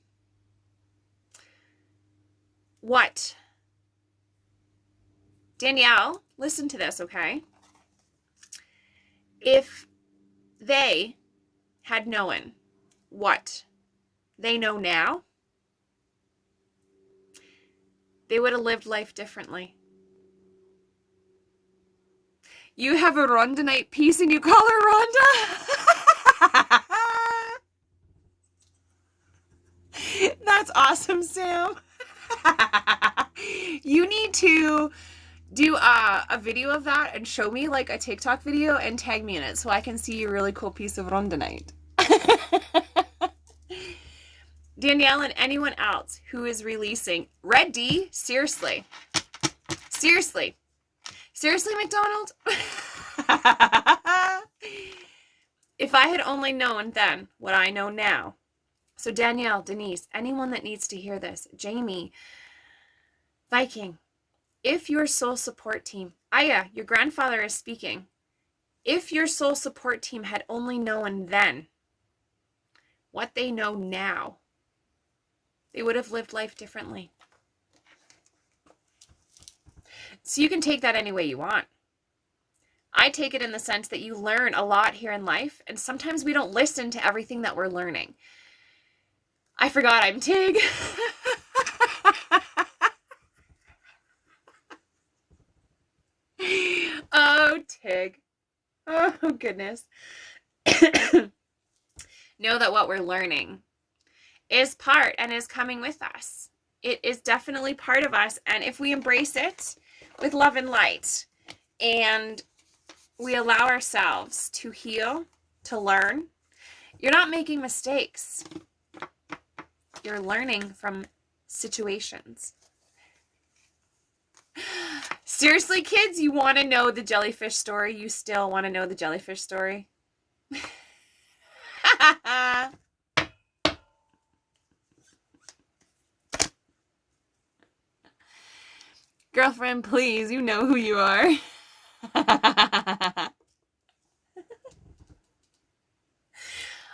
A: what, Danielle, listen to this, okay? If they had known what they know now, they would have lived life differently. You have a Rhondanite piece and you call her Rhonda? That's awesome, Sam. You need to do a video of that and show me like a TikTok video and tag me in it so I can see your really cool piece of Rhondanite. Danielle and anyone else who is releasing Red D, seriously, McDonald. If I had only known then what I know now. So Danielle, Denise, anyone that needs to hear this, Jamie, Viking, if your soul support team, Aya, your grandfather is speaking. If your soul support team had only known then what they know now, they would have lived life differently. So you can take that any way you want. I take it in the sense that you learn a lot here in life, and sometimes we don't listen to everything that we're learning. I forgot I'm Tig. Oh, Tig. Oh, goodness. Know that what we're learning is part and is coming with us. It is definitely part of us. And if we embrace it with love and light and we allow ourselves to heal, to learn, you're not making mistakes. You're learning from situations. Seriously, kids, you want to know the jellyfish story? You still want to know the jellyfish story? Girlfriend, please, you know who you are.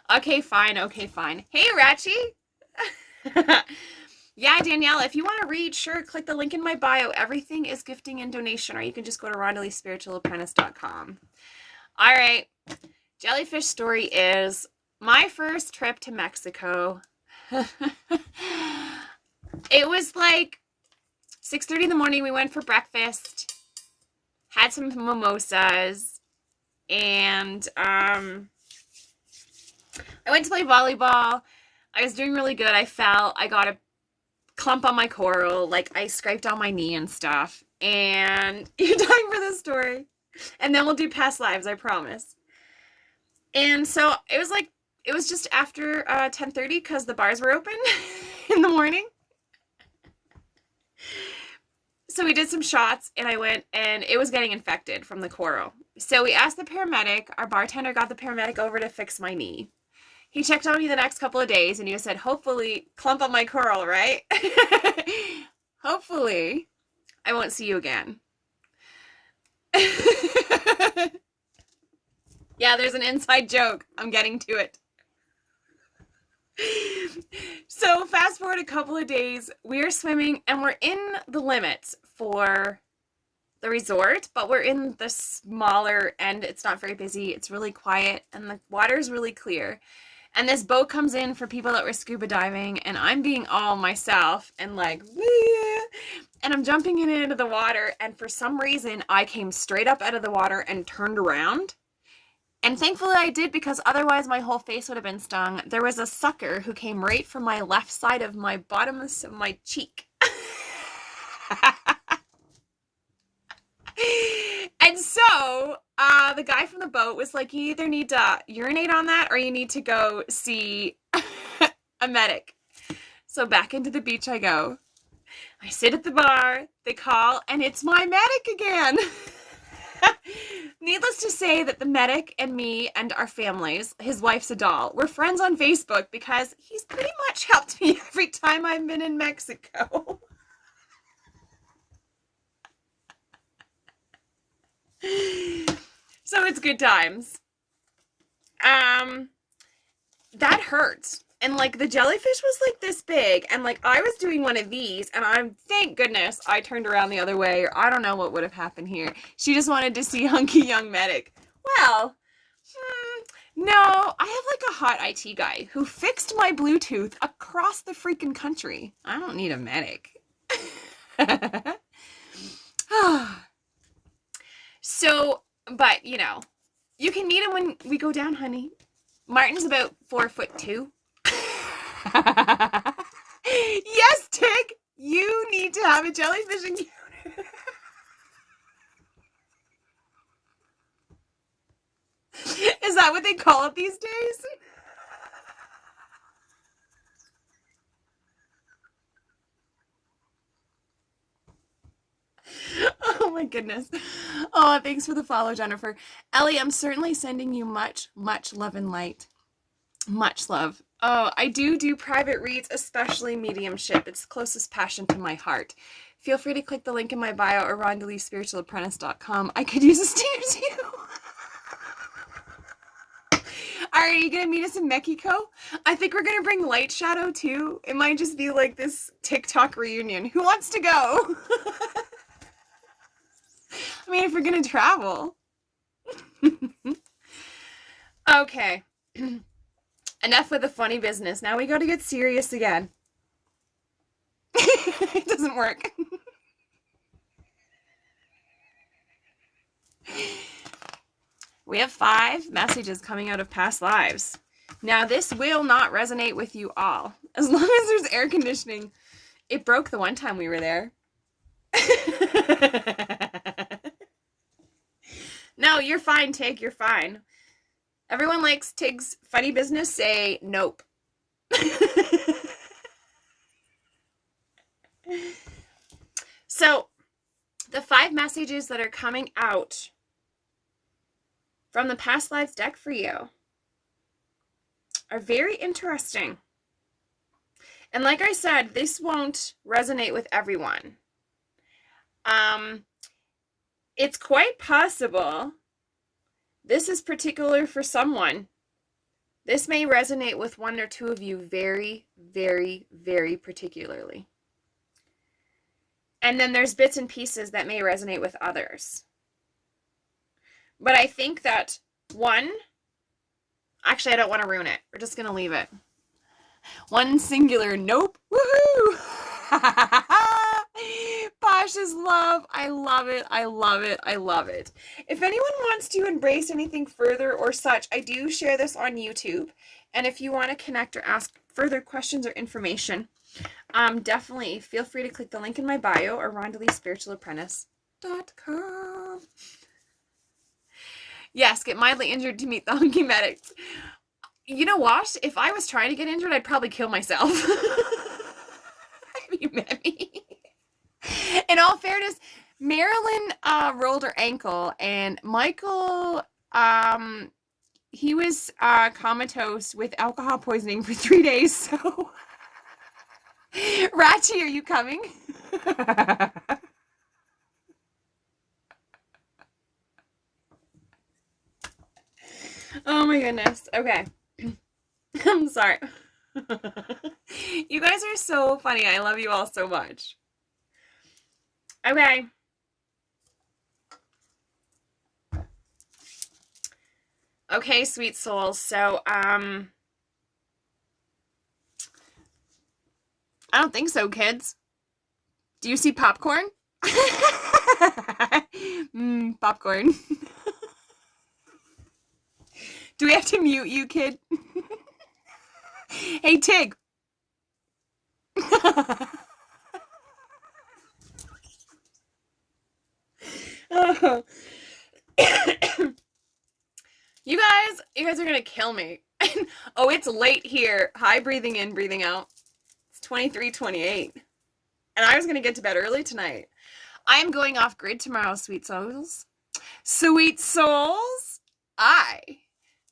A: Okay, fine. Okay, fine. Hey, Rachi. Yeah, Danielle, if you want to read, sure, click the link in my bio. Everything is gifting and donation, or you can just go to rondelyspiritualapprentice.com. All right. Jellyfish story is my first trip to Mexico. It was like 6:30 in the morning. We went for breakfast, had some mimosas, and I went to play volleyball. I was doing really good. I fell. I got a clump on my coral. Like, I scraped on my knee and stuff. And you're dying for this story. And then we'll do past lives, I promise. And so it was just after 10:30 because the bars were open in the morning. So we did some shots, and I went, and it was getting infected from the coral. So we asked the paramedic. Our bartender got the paramedic over to fix my knee. He checked on me the next couple of days, and he said, hopefully, clump on my coral, right? Hopefully, I won't see you again. Yeah, there's an inside joke. I'm getting to it. So fast forward a couple of days, we're swimming, and we're in the limits for the resort, but we're in the smaller end. It's not very busy. It's really quiet, and the water's really clear. And this boat comes in for people that were scuba diving, and I'm being all myself and like, wee! And I'm jumping in into the water, and for some reason, I came straight up out of the water and turned around. And thankfully I did, because otherwise my whole face would have been stung. There was a sucker who came right from my left side of my bottom of my cheek. And so the guy from the boat was like, you either need to urinate on that or you need to go see a medic. So back into the beach I go. I sit at the bar, they call, and it's my medic again. Needless to say that the medic and me and our families, his wife's a doll, we're friends on Facebook because he's pretty much helped me every time I've been in Mexico. So it's good times. That hurts. And like the jellyfish was like this big, and like I was doing one of these, and thank goodness I turned around the other way, or I don't know what would have happened here. She just wanted to see hunky young medic. Well, no, I have like a hot IT guy who fixed my Bluetooth across the freaking country. I don't need a medic. So, but you know, you can meet him when we go down, honey. Martin's about 4'2". Yes, Tig, you need to have a jellyfish encounter. Is that what they call it these days? Oh my goodness. Oh, thanks for the follow, Jennifer. Ellie, I'm certainly sending you much, much love and light. Much love. Oh, I do private reads, especially mediumship. It's the closest passion to my heart. Feel free to click the link in my bio or rondelyspiritualapprentice.com. I could use a steer too. Are you going to meet us in Mexico? I think we're going to bring Light Shadow too. It might just be like this TikTok reunion. Who wants to go? I mean, if we're going to travel. Okay. Enough with the funny business. Now we got to get serious again. It doesn't work. We have 5 messages coming out of past lives. Now, this will not resonate with you all. As long as there's air conditioning. It broke the one time we were there. No, you're fine, Tig. You're fine. Everyone likes Tig's funny business. Say nope. So, the 5 messages that are coming out from the past lives deck for you are very interesting. And like I said, this won't resonate with everyone. It's quite possible this is particular for someone. This may resonate with one or two of you very, very, very particularly. And then there's bits and pieces that may resonate with others. But I think that one, actually, I don't want to ruin it. We're just going to leave it. One singular nope. Woohoo! Pasha's love. I love it. I love it. I love it. If anyone wants to embrace anything further or such, I do share this on YouTube. And if you want to connect or ask further questions or information, definitely feel free to click the link in my bio or RondaLeeSpiritualApprentice.com. Yes, get mildly injured to meet the hunky medics. You know what? If I was trying to get injured, I'd probably kill myself. Have you met me? In all fairness, Marilyn rolled her ankle, and Michael, he was comatose with alcohol poisoning for 3 days, so... Ratchy, are you coming? Oh my goodness. Okay. I'm sorry. You guys are so funny. I love you all so much. Okay. Okay, sweet souls. So, I don't think so, kids. Do you see popcorn? Popcorn. Do we have to mute you, kid? Hey, Tig. Oh. You guys are gonna kill me. Oh, it's late here. Hi, breathing in, breathing out. It's 23:28. And I was gonna get to bed early tonight. I am going off grid tomorrow, sweet souls. Sweet souls, I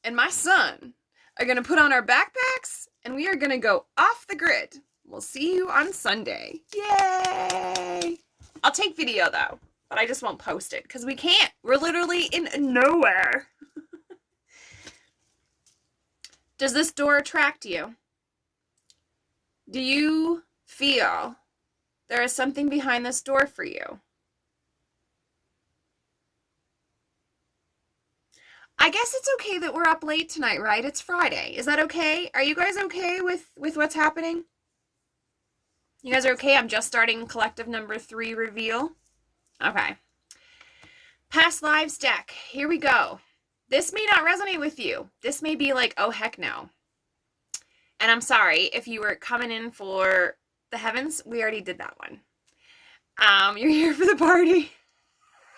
A: and my son are gonna put on our backpacks and we are gonna go off the grid. We'll see you on Sunday. Yay! I'll take video though, but I just won't post it because we can't. We're literally in nowhere. Does this door attract you? Do you feel there is something behind this door for you? I guess it's okay that we're up late tonight, right? It's Friday. Is that okay? Are you guys okay with what's happening? You guys are okay? I'm just starting collective number 3 reveal. Okay. Past lives deck. Here we go. This may not resonate with you. This may be like, oh, heck no. And I'm sorry if you were coming in for the heavens. We already did that one. You're here for the party.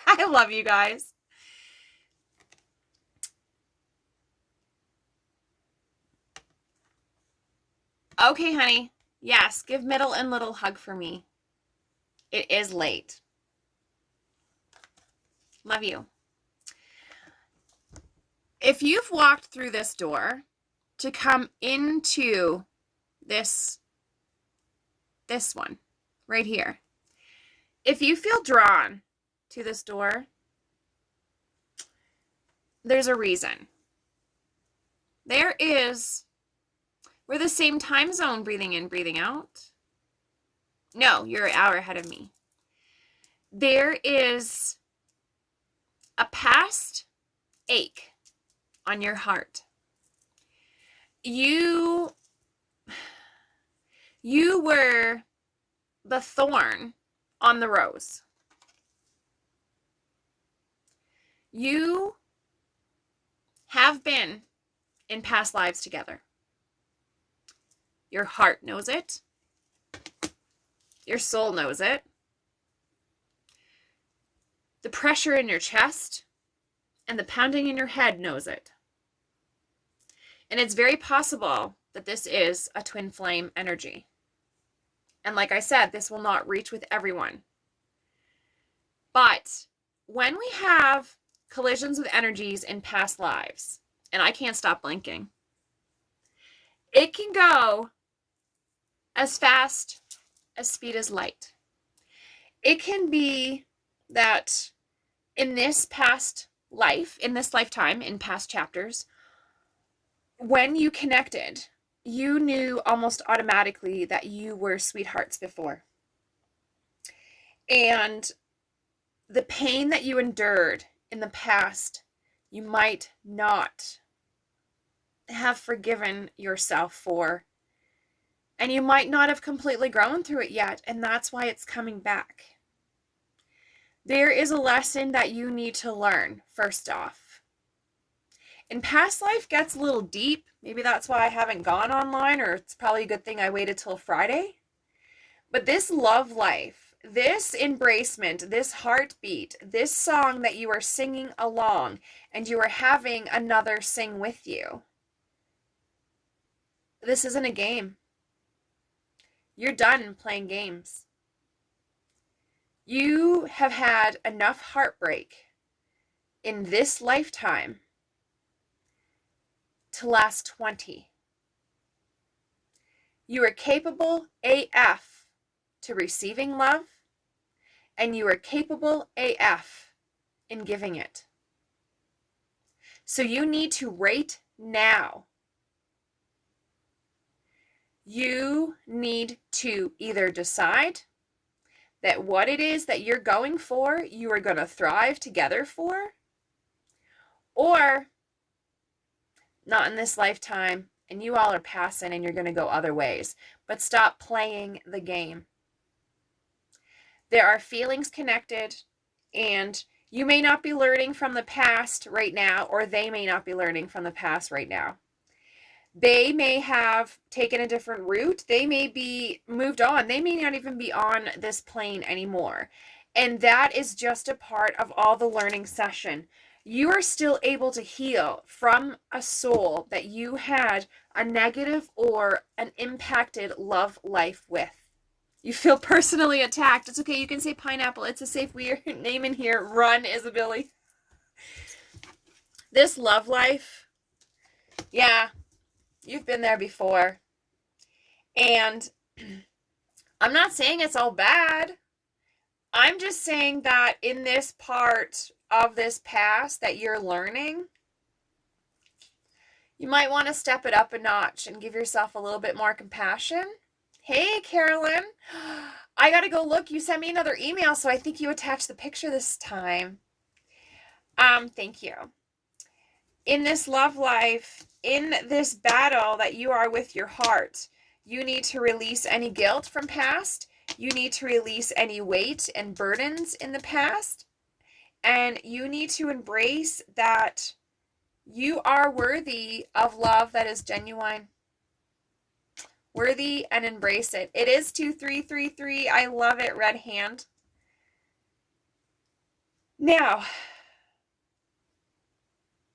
A: I love you guys. Okay, honey. Yes, give middle and little hug for me. It is late. Love you. If you've walked through this door to come into this one right here, if you feel drawn to this door, there's a reason. We're the same time zone, breathing in, breathing out. No, you're an hour ahead of me. There is a past ache on your heart. You were the thorn on the rose. You have been in past lives together. Your heart knows it. Your soul knows it. The pressure in your chest and the pounding in your head knows it. And it's very possible that this is a twin flame energy. And like I said, this will not reach with everyone. But when we have collisions with energies in past lives, and I can't stop blinking, it can go as fast as speed as light. It can be that in this past life, in this lifetime, in past chapters, when you connected, you knew almost automatically that you were sweethearts before. And the pain that you endured in the past, you might not have forgiven yourself for. And you might not have completely grown through it yet, and that's why it's coming back. There is a lesson that you need to learn, first off. And past life gets a little deep. Maybe that's why I haven't gone online, or it's probably a good thing I waited till Friday. But this love life, this embracement, this heartbeat, this song that you are singing along, and you are having another sing with you, this isn't a game. You're done playing games. You have had enough heartbreak in this lifetime to last 20. You are capable AF to receiving love, and you are capable AF in giving it. So you need to right now. You need to either decide that what it is that you're going for, you are going to thrive together for, or not in this lifetime, and you all are passing and you're going to go other ways. But stop playing the game. There are feelings connected, and you may not be learning from the past right now, or they may not be learning from the past right now. They may have taken a different route. They may be moved on. They may not even be on this plane anymore. And that is just a part of all the learning session. You are still able to heal from a soul that you had a negative or an impacted love life with. You feel personally attacked. It's okay. You can say pineapple. It's a safe name in here. Run, Isabelli. This love life, yeah, you've been there before. And I'm not saying it's all bad. I'm just saying that in this part of this past that you're learning, you might want to step it up a notch and give yourself a little bit more compassion. Hey, Carolyn. I got to go look. You sent me another email, so I think you attached the picture this time. Thank you. In this love life, in this battle that you are with your heart, you need to release any guilt from past. You need to release any weight and burdens in the past. And you need to embrace that you are worthy of love that is genuine. Worthy, and embrace it. It is 2333. I love it, red hand. Now,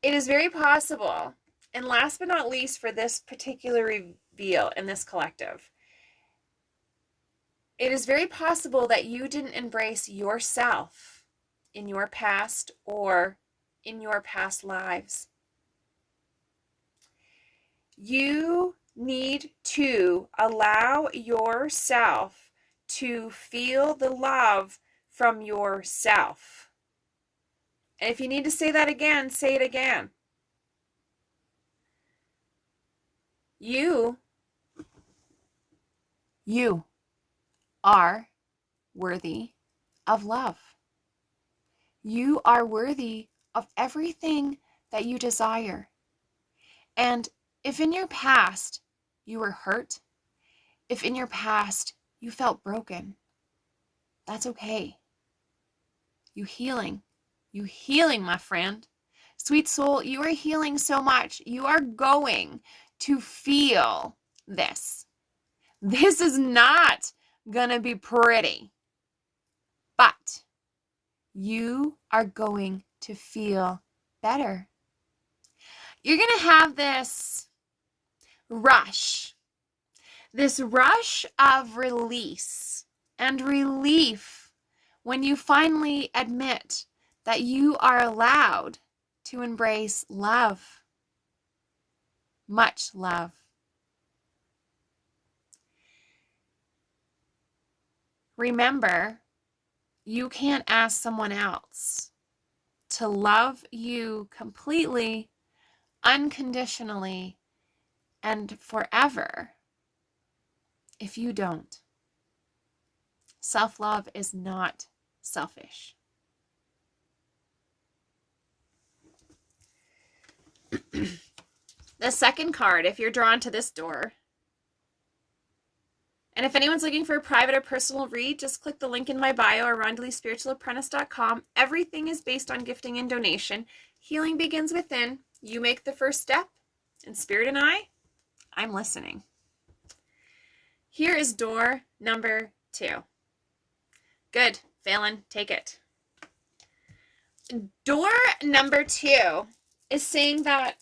A: it is very possible, and last but not least for this particular reveal in this collective, it is very possible that you didn't embrace yourself in your past or in your past lives. You need to allow yourself to feel the love from yourself. And if you need to say that again, say it again. You are worthy of love. You are worthy of everything that you desire. And if in your past you were hurt, if in your past you felt broken, that's okay. You healing, my friend. Sweet soul, you are healing so much. You are going to feel this. This is not gonna be pretty, but you are going to feel better. You're gonna have this rush of release and relief when you finally admit that you are allowed to embrace love, much love. Remember you can't ask someone else to love you completely, unconditionally, and forever if you don't. Self-love is not selfish. The second card, if you're drawn to this door, and if anyone's looking for a private or personal read, just click the link in my bio or rondelespiritualapprentice.com. Everything is based on gifting and donation. Healing begins within. You make the first step. And Spirit and I'm listening. Here is door number 2. Good. Phelan, take it. Door number 2 is saying that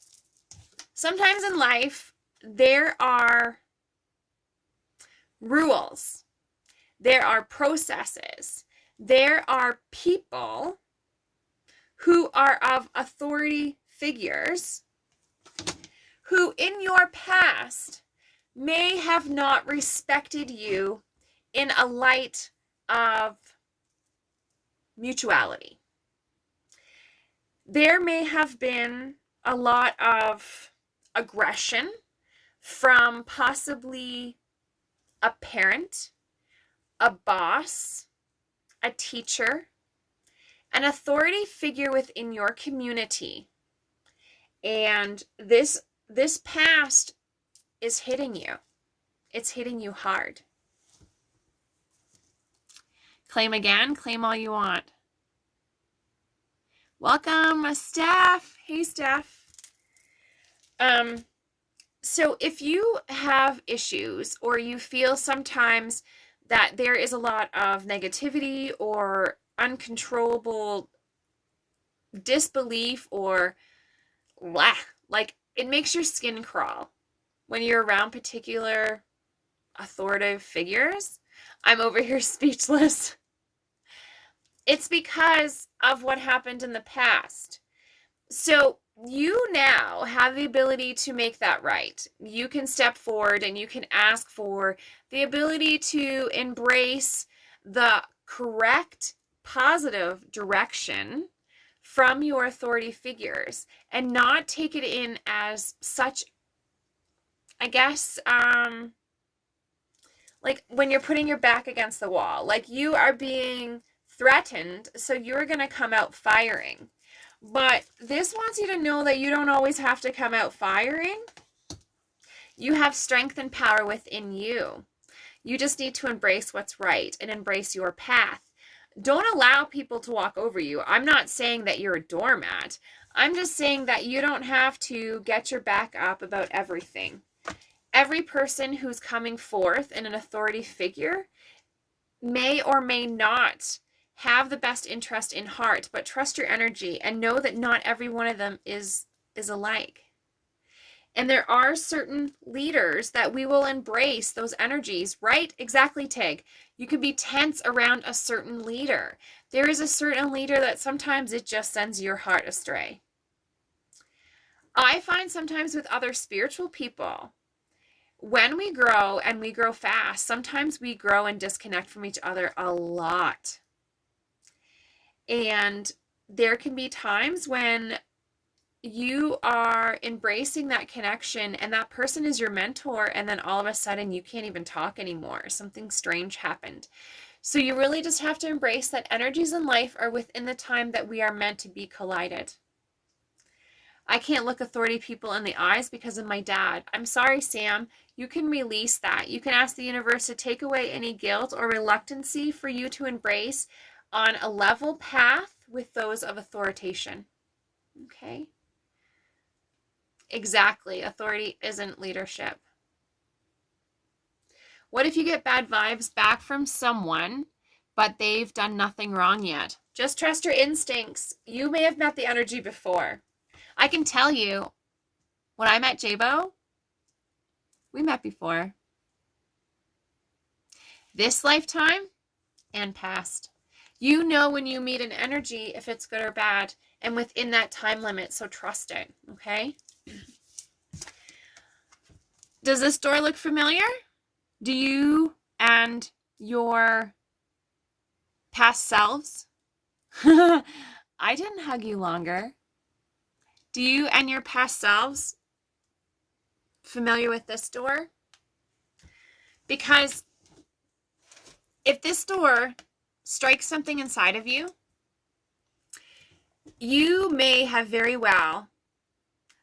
A: sometimes in life there are rules, there are processes, there are people who are of authority figures who in your past may have not respected you in a light of mutuality. There may have been a lot of aggression from possibly a parent, a boss, a teacher, an authority figure within your community. And this past is hitting you. It's hitting you hard. Claim again, claim all you want. Welcome, Steph. Hey, Steph. So if you have issues or you feel sometimes that there is a lot of negativity or uncontrollable disbelief or like it makes your skin crawl when you're around particular authoritative figures, I'm over here speechless. It's because of what happened in the past. So you now have the ability to make that right. You can step forward and you can ask for the ability to embrace the correct, positive direction from your authority figures and not take it in as such, I guess, like when you're putting your back against the wall, like you are being threatened, so you're going to come out firing. But this wants you to know that you don't always have to come out firing. You have strength and power within you. You just need to embrace what's right and embrace your path. Don't allow people to walk over you. I'm not saying that you're a doormat. I'm just saying that you don't have to get your back up about everything. Every person who's coming forth in an authority figure may or may not have the best interest in heart, but trust your energy and know that not every one of them is alike. And there are certain leaders that we will embrace those energies, right? Exactly, Tig. You could be tense around a certain leader. There is a certain leader that sometimes it just sends your heart astray. I find sometimes with other spiritual people, when we grow and we grow fast, sometimes we grow and disconnect from each other a lot. And there can be times when you are embracing that connection and that person is your mentor, and then all of a sudden you can't even talk anymore. Something strange happened. So you really just have to embrace that energies in life are within the time that we are meant to be collided. I can't look authority people in the eyes because of my dad. I'm sorry, Sam. You can release that. You can ask the universe to take away any guilt or reluctancy for you to embrace on a level path with those of authoritation. Okay? Exactly. Authority isn't leadership. What if you get bad vibes back from someone, but they've done nothing wrong yet? Just trust your instincts. You may have met the energy before. I can tell you, when I met Jabo, we met before. This lifetime and past. You know when you meet an energy if it's good or bad, and within that time limit, so trust it, okay? Does this door look familiar? Do you and your Past selves. I didn't hug you longer. Do you and your past selves familiar with this door? Because if this door strikes something inside of you, you may have very well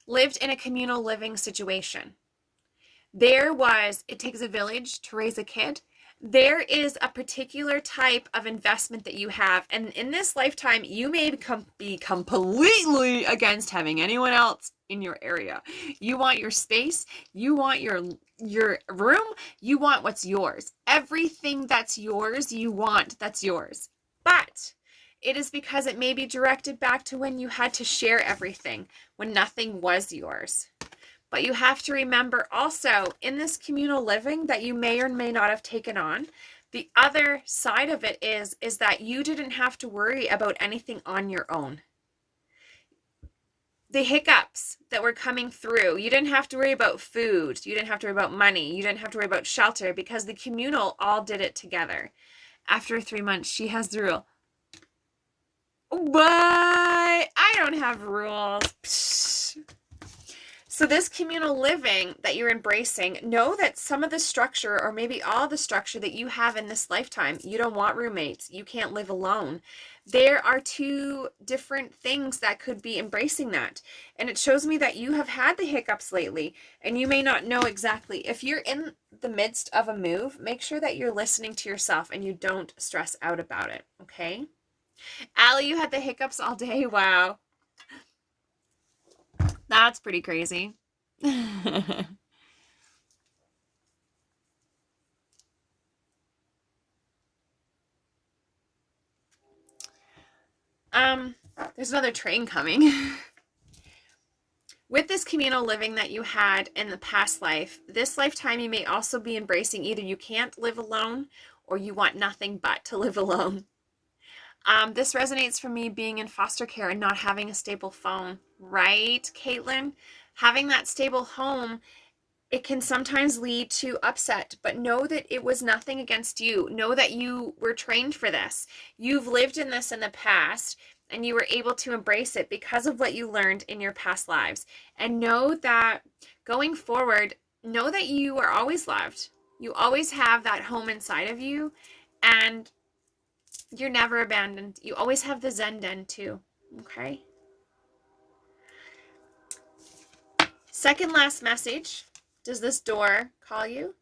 A: lived in a communal living situation. It takes a village to raise a kid. There is a particular type of investment that you have. And in this lifetime, you may be completely against having anyone else in your area. You want your space. You want your room. You want what's yours. Everything that's yours, you want that's yours. But it is because it may be directed back to when you had to share everything, when nothing was yours. But you have to remember also in this communal living that you may or may not have taken on, the other side of it is that you didn't have to worry about anything on your own. The hiccups that were coming through, you didn't have to worry about food. You didn't have to worry about money. You didn't have to worry about shelter because the communal all did it together. After 3 months, she has the rule. But I don't have rules. Psh. So this communal living that you're embracing, know that some of the structure or maybe all the structure that you have in this lifetime, you don't want roommates. You can't live alone. There are two different things that could be embracing that. And it shows me that you have had the hiccups lately and you may not know exactly. If you're in the midst of a move, make sure that you're listening to yourself and you don't stress out about it. Okay? Allie, you had the hiccups all day. Wow. That's pretty crazy. There's another train coming. With this communal living that you had in the past life, this lifetime you may also be embracing either you can't live alone or you want nothing but to live alone. This resonates for me being in foster care and not having a stable phone, right, Caitlin? Having that stable home, it can sometimes lead to upset, but know that it was nothing against you. Know that you were trained for this. You've lived in this in the past and you were able to embrace it because of what you learned in your past lives. And know that going forward, know that you are always loved. You always have that home inside of you and you're never abandoned. You always have the Zen Den too, okay? Second last message. Does this door call you?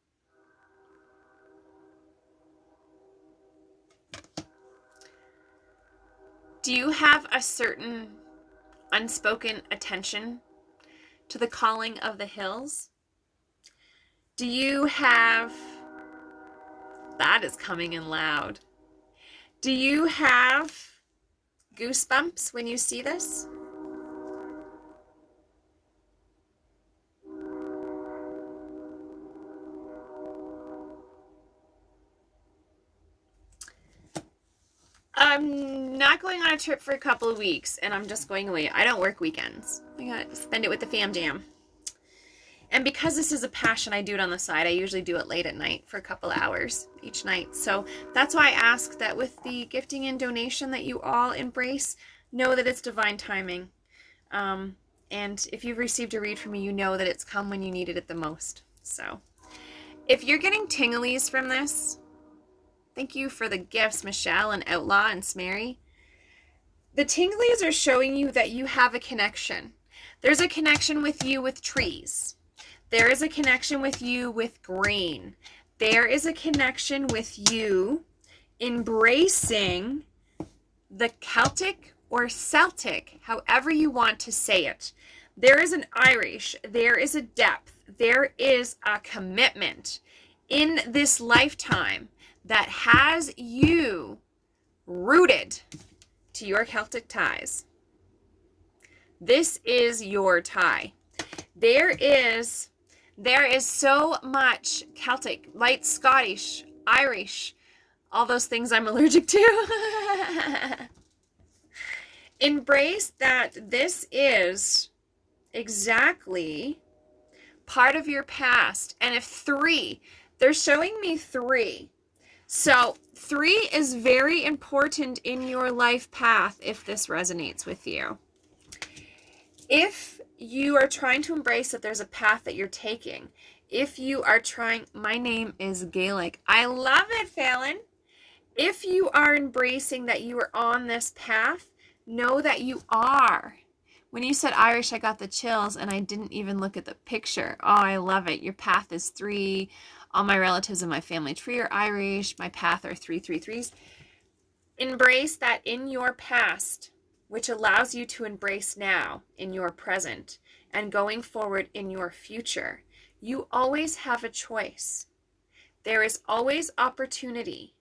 A: Do you have a certain unspoken attention to the calling of the hills? Do you have... That is coming in loud. Do you have goosebumps when you see this? I'm not going on a trip for a couple of weeks and I'm just going away. I don't work weekends. I gotta spend it with the fam jam. And because this is a passion, I do it on the side. I usually do it late at night for a couple of hours each night. So that's why I ask that with the gifting and donation that you all embrace, know that it's divine timing. And if you've received a read from me, you know that it's come when you needed it the most. So if you're getting tinglies from this, thank you for the gifts, Michelle and Outlaw and Smary. The tinglies are showing you that you have a connection. There's a connection with you with trees. There is a connection with you with green. There is a connection with you embracing the Celtic or Celtic, however you want to say it. There is an Irish, there is a depth, there is a commitment in this lifetime that has you rooted to your Celtic ties. This is your tie. There is so much Celtic, light Scottish, Irish, all those things I'm allergic to. Embrace that this is exactly part of your past. And if they're showing me 3. So 3 is very important in your life path if this resonates with you. If you are trying to embrace that there's a path that you're taking, if you are trying, my name is Gaelic. I love it, Fallon. If you are embracing that you are on this path, know that you are. When you said Irish, I got the chills and I didn't even look at the picture. Oh, I love it. Your path is 3. All my relatives in my family tree are Irish. My path are 3, 3, 3s. Embrace that in your past, which allows you to embrace now in your present and going forward in your future. You always have a choice. There is always opportunity,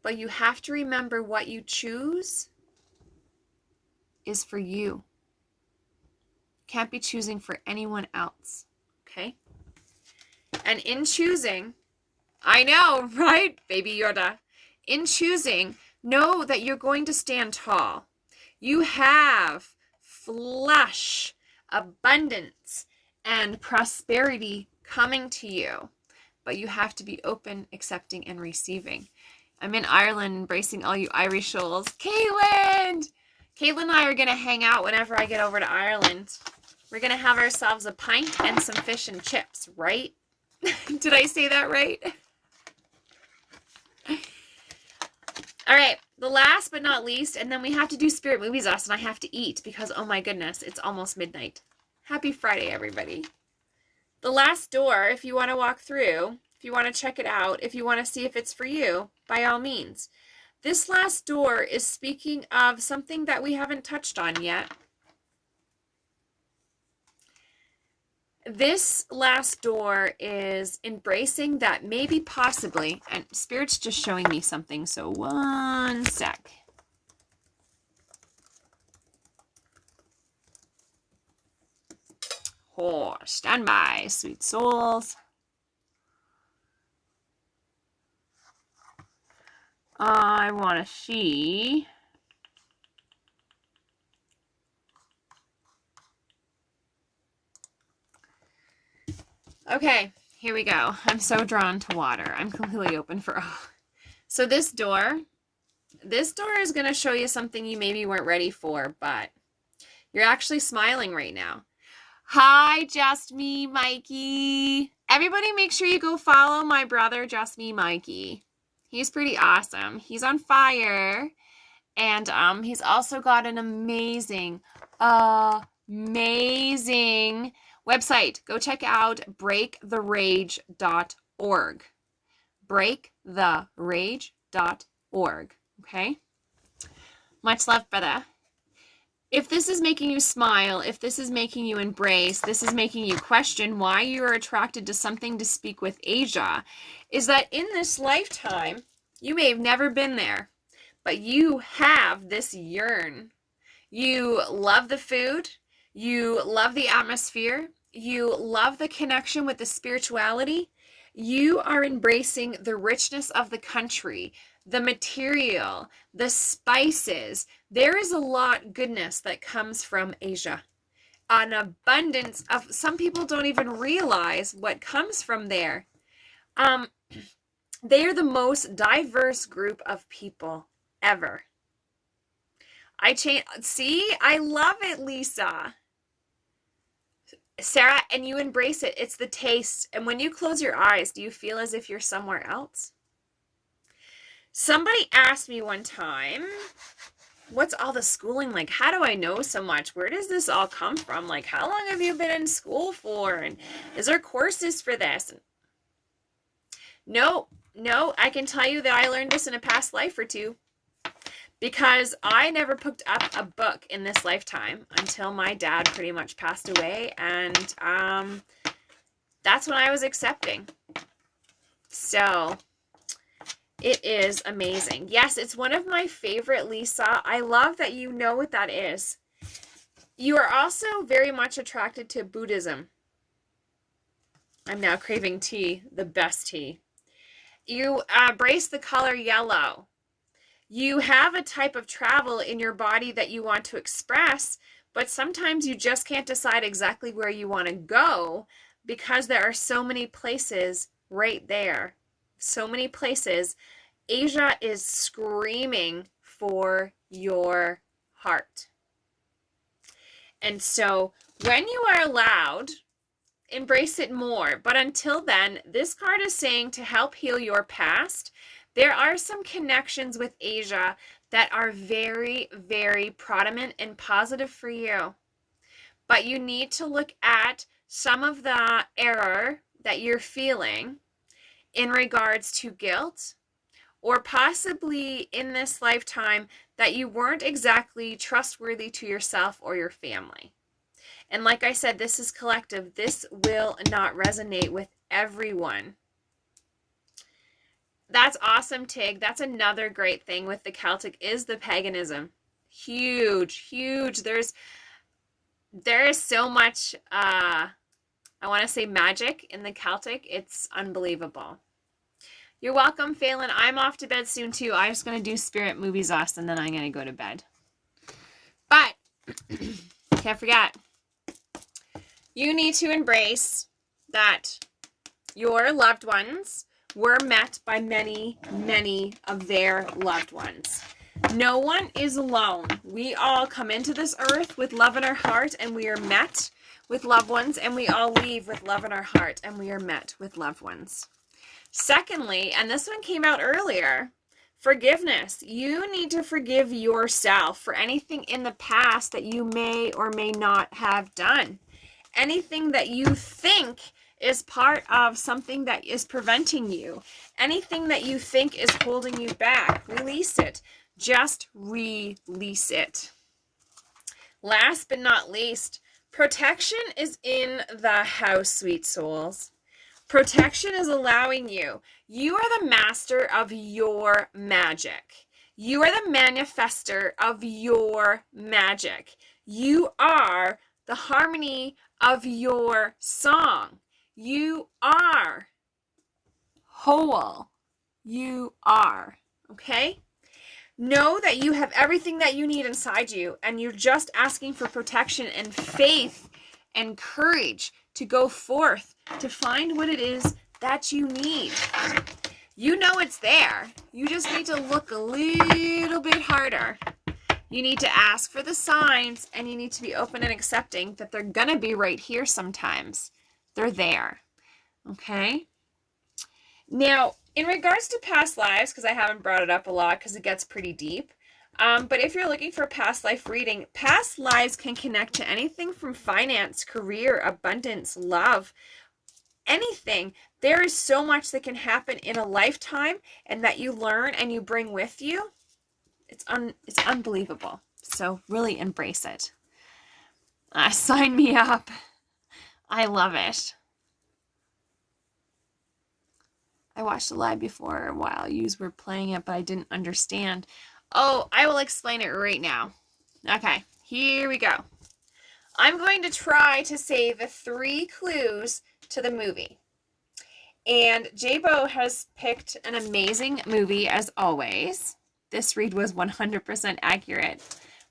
A: but you have to remember what you choose is for you. Can't be choosing for anyone else, okay? And in choosing, I know, right, Baby Yoda? In choosing, know that you're going to stand tall. You have flush, abundance, and prosperity coming to you, but you have to be open, accepting, and receiving. I'm in Ireland, embracing all you Irish souls. Caitlin and I are going to hang out whenever I get over to Ireland. We're going to have ourselves a pint and some fish and chips, right? Did I say that right? All right, the last but not least, and then we have to do Spirit Movies Us, and I have to eat because, oh my goodness, it's almost midnight. Happy Friday, everybody. The last door, if you want to walk through, if you want to check it out, if you want to see if it's for you, by all means. This last door is speaking of something that we haven't touched on yet. This last door is embracing that maybe possibly, and Spirit's just showing me something, so one sec. Oh, stand by, sweet souls. I want to see. Okay, here we go. I'm so drawn to water. I'm completely open for... Oh. So this door is going to show you something you maybe weren't ready for, but you're actually smiling right now. Hi, Just Me Mikey. Everybody make sure you go follow my brother, Just Me Mikey. He's pretty awesome. He's on fire. And he's also got an amazing website. Go check out breaktherage.org. Breaktherage.org. Okay? Much love, brother. If this is making you smile, if this is making you embrace, this is making you question why you are attracted to something to speak with Asia, is that in this lifetime, you may have never been there, but you have this yearn. You love the food. You love the atmosphere. You love the connection with the spirituality. You are embracing the richness of the country, the material, the spices. There is a lot goodness that comes from Asia. An abundance of, some people don't even realize what comes from there. They are the most diverse group of people ever. See, I love it, Lisa. Sarah, and you embrace it. It's the taste. And when you close your eyes, do you feel as if you're somewhere else? Somebody asked me one time, what's all the schooling like? How do I know so much? Where does this all come from? Like, how long have you been in school for? And is there courses for this? No, I can tell you that I learned this in a past life or two. Because I never picked up a book in this lifetime until my dad pretty much passed away. And that's when I was accepting. So it is amazing. Yes, it's one of my favorite, Lisa. I love that you know what that is. You are also very much attracted to Buddhism. I'm now craving tea, the best tea. You embrace the color yellow. You have a type of travel in your body that you want to express, but sometimes you just can't decide exactly where you want to go because there are so many places right there. So many places. Asia is screaming for your heart. And so when you are allowed, embrace it more. But until then, this card is saying to help heal your past, there are some connections with Asia that are very, very prominent and positive for you. But you need to look at some of the error that you're feeling in regards to guilt, or possibly in this lifetime that you weren't exactly trustworthy to yourself or your family. And like I said, this is collective. This will not resonate with everyone. That's awesome, Tig. That's another great thing with the Celtic is the paganism. Huge, huge. There is so much, I want to say magic in the Celtic. It's unbelievable. You're welcome, Phelan. I'm off to bed soon, too. I'm just going to do Spirit Movies Us, and then I'm going to go to bed. But, can't forget, you need to embrace that your loved ones were met by many, many of their loved ones. No one is alone. We all come into this earth with love in our heart, and we are met with loved ones, and we all leave with love in our heart, and we are met with loved ones. Secondly, and this one came out earlier, forgiveness. You need to forgive yourself for anything in the past that you may or may not have done. Anything that you think is part of something that is preventing you. Anything that you think is holding you back. Release it. Just release it. Last but not least, protection is in the house, sweet souls. Protection is allowing you. You are the master of your magic. You are the manifester of your magic. You are the harmony of your song. You are whole. You are. Okay? Know that you have everything that you need inside you, and you're just asking for protection and faith and courage to go forth to find what it is that you need. You know it's there. You just need to look a little bit harder. You need to ask for the signs, and you need to be open and accepting that they're going to be right here sometimes. They're there. Okay? Now, in regards to past lives, because I haven't brought it up a lot because it gets pretty deep, but if you're looking for a past life reading, past lives can connect to anything from finance, career, abundance, love, anything. There is so much that can happen in a lifetime and that you learn and you bring with you. It's unbelievable. So really embrace it. Sign me up. I love it. I watched a live before a while. You were playing it, but I didn't understand. Oh, I will explain it right now. Okay, here we go. I'm going to try to say the 3 clues to the movie. And J-Bo has picked an amazing movie as always. This read was 100% accurate.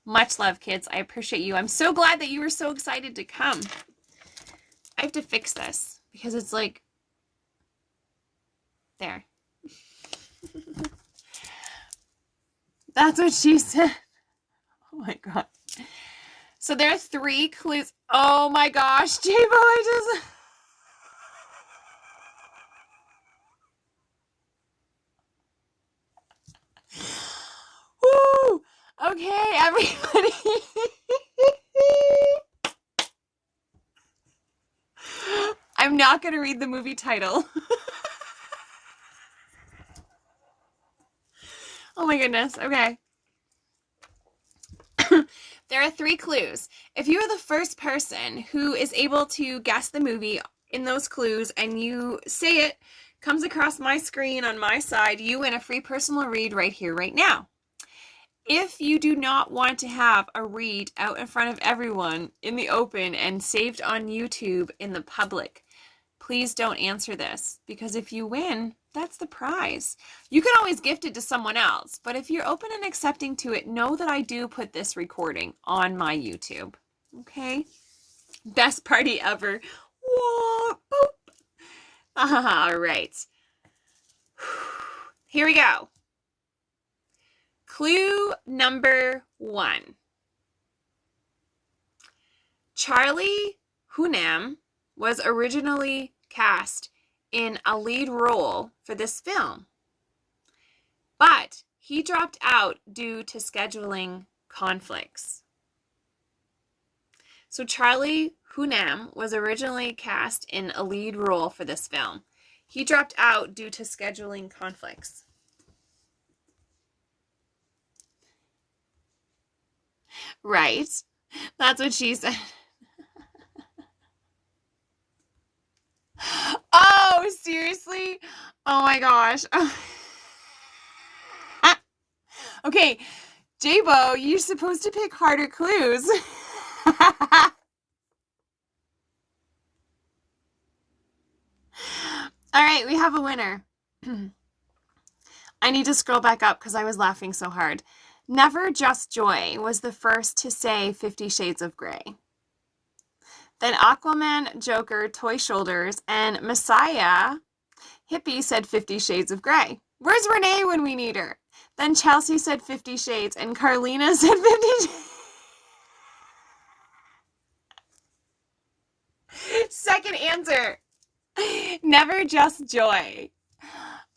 A: Much love, kids. I appreciate you. I'm so glad that you were so excited to come. I have to fix this because it's like, there. That's what she said. Oh my God. So there are 3 clues. Oh my gosh, J-Bo, I just... Woo! Okay, everybody. I'm not going to read the movie title. Oh my goodness. Okay. There are 3 clues. If you are the first person who is able to guess the movie in those clues and you say it, comes across my screen on my side, you win a free personal read right here, right now. If you do not want to have a read out in front of everyone in the open and saved on YouTube in the public, please don't answer this, because if you win, that's the prize. You can always gift it to someone else, but if you're open and accepting to it, know that I do put this recording on my YouTube. Okay? Best party ever. Whoa, boop. All right. Here we go. Clue number 1. Charlie Hunnam was originally cast in a lead role for this film, but he dropped out due to scheduling conflicts. So Charlie Hunnam was originally cast in a lead role for this film. He dropped out due to scheduling conflicts. Right. That's what she said. Oh, seriously? Oh my gosh. Okay, J-Bo, you're supposed to pick harder clues. All right, we have a winner. I need to scroll back up because I was laughing so hard. Never Just Joy was the first to say 50 Shades of Grey. Then Aquaman, Joker, Toy Shoulders, and Messiah Hippie said 50 Shades of Grey. Where's Renee when we need her? Then Chelsea said 50 Shades, and Carlina said 50 Shades. Second answer. Never Just Joy.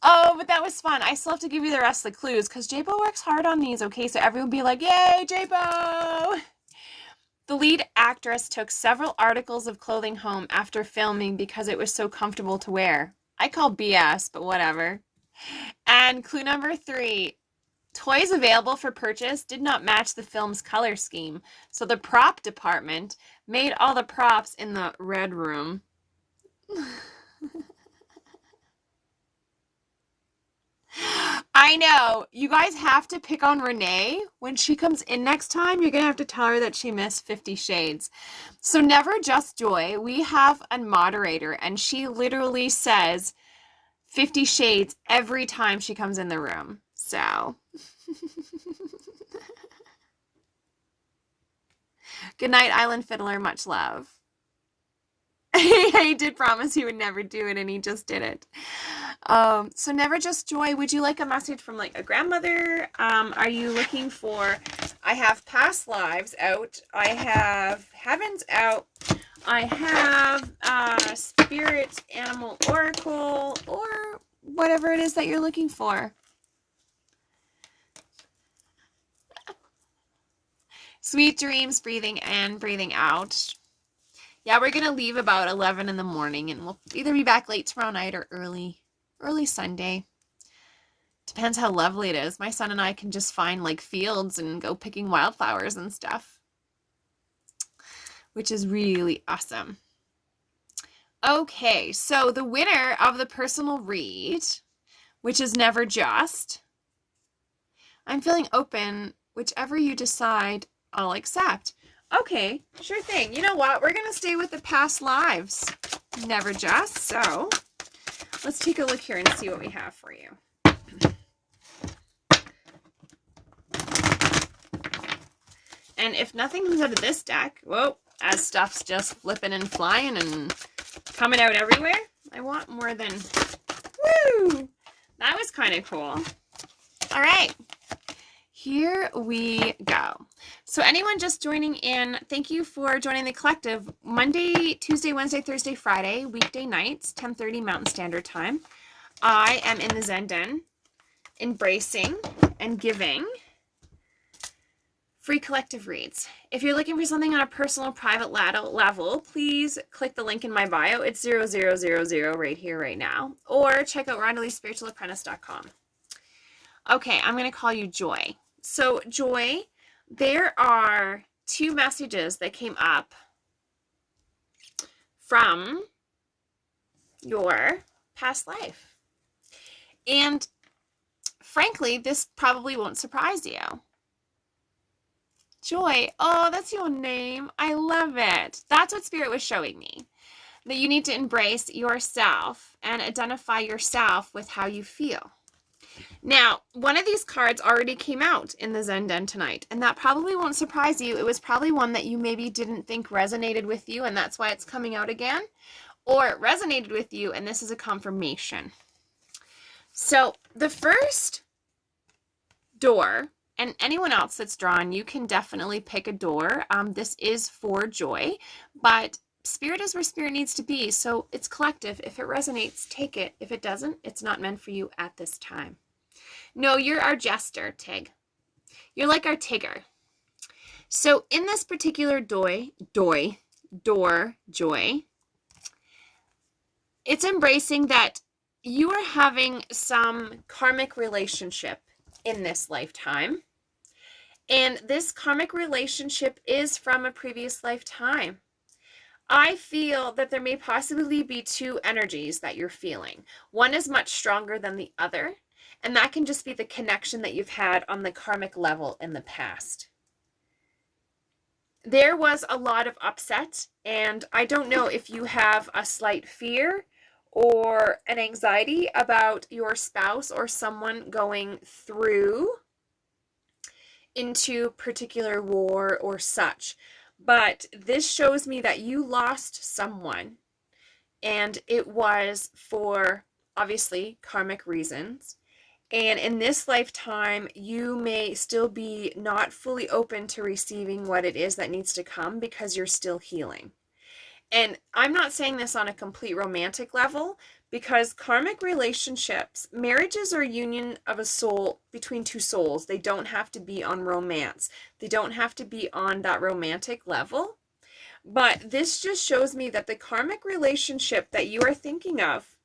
A: Oh, but that was fun. I still have to give you the rest of the clues because J-Bo works hard on these, okay? So everyone be like, yay, J-Bo! The lead actress took several articles of clothing home after filming because it was so comfortable to wear. I call BS, but whatever. And clue number 3, toys available for purchase did not match the film's color scheme, so the prop department made all the props in the red room. I know. You guys have to pick on Renee. When she comes in next time, you're going to have to tell her that she missed 50 Shades. So Never Just Joy, we have a moderator, and she literally says 50 Shades every time she comes in the room. So. Good night, Island Fiddler. Much love. He did promise he would never do it, and he just did it. So Never Just Joy, would you like a message from like a grandmother? Are you looking for, I have Past Lives out, I have Heavens out, I have Spirit Animal Oracle, or whatever it is that you're looking for. Sweet dreams, breathing in, breathing out. Yeah, we're going to leave about 11 in the morning, and we'll either be back late tomorrow night or early Sunday. Depends how lovely it is. My son and I can just find like fields and go picking wildflowers and stuff, which is really awesome. Okay, so the winner of the personal read, which is Never Just, I'm feeling open. Whichever you decide, I'll accept. Okay, sure thing. You know what? We're going to stay with the Past Lives. Never Just. So let's take a look here and see what we have for you. And if nothing comes out of this deck, whoa, as stuff's just flipping and flying and coming out everywhere, I want more than, woo! That was kind of cool. All right. Here we go. So anyone just joining in, thank you for joining the collective. Monday, Tuesday, Wednesday, Thursday, Friday, weekday nights, 10:30 Mountain Standard Time. I am in the Zen Den, embracing and giving free collective reads. If you're looking for something on a personal private level, please click the link in my bio. It's 0000 right here, right now. Or check out RondaLeeSpiritualApprentice.com. Okay, I'm going to call you Joy. So, Joy, there are 2 messages that came up from your past life. And frankly, this probably won't surprise you. Joy, oh, that's your name. I love it. That's what Spirit was showing me. That you need to embrace yourself and identify yourself with how you feel. Now, one of these cards already came out in the Zen Den tonight, and that probably won't surprise you. It was probably one that you maybe didn't think resonated with you, and that's why it's coming out again. Or it resonated with you, and this is a confirmation. So, the first door And anyone else that's drawn, you can definitely pick a door. This is for joy, but Spirit is where Spirit needs to be. So it's collective. If it resonates, take it. If it doesn't, it's not meant for you at this time. No, you're our jester, Tig. You're like our Tigger. So in this particular door, joy, it's embracing that you are having some karmic relationship in this lifetime. And this karmic relationship is from a previous lifetime. I feel that there may possibly be two energies that you're feeling. One is much stronger than the other, and that can just be the connection that you've had on the karmic level in the past. There was a lot of upset, and I don't know if you have a slight fear or an anxiety about your spouse or someone going through into particular war or such. But this shows me that you lost someone, and it was for obviously karmic reasons. And in this lifetime, you may still be not fully open to receiving what it is that needs to come because you're still healing. And I'm not saying this on a complete romantic level, because karmic relationships, marriages are a union of a soul between two souls. They don't have to be on romance. They don't have to be on that romantic level. But this just shows me that the karmic relationship that you are thinking of,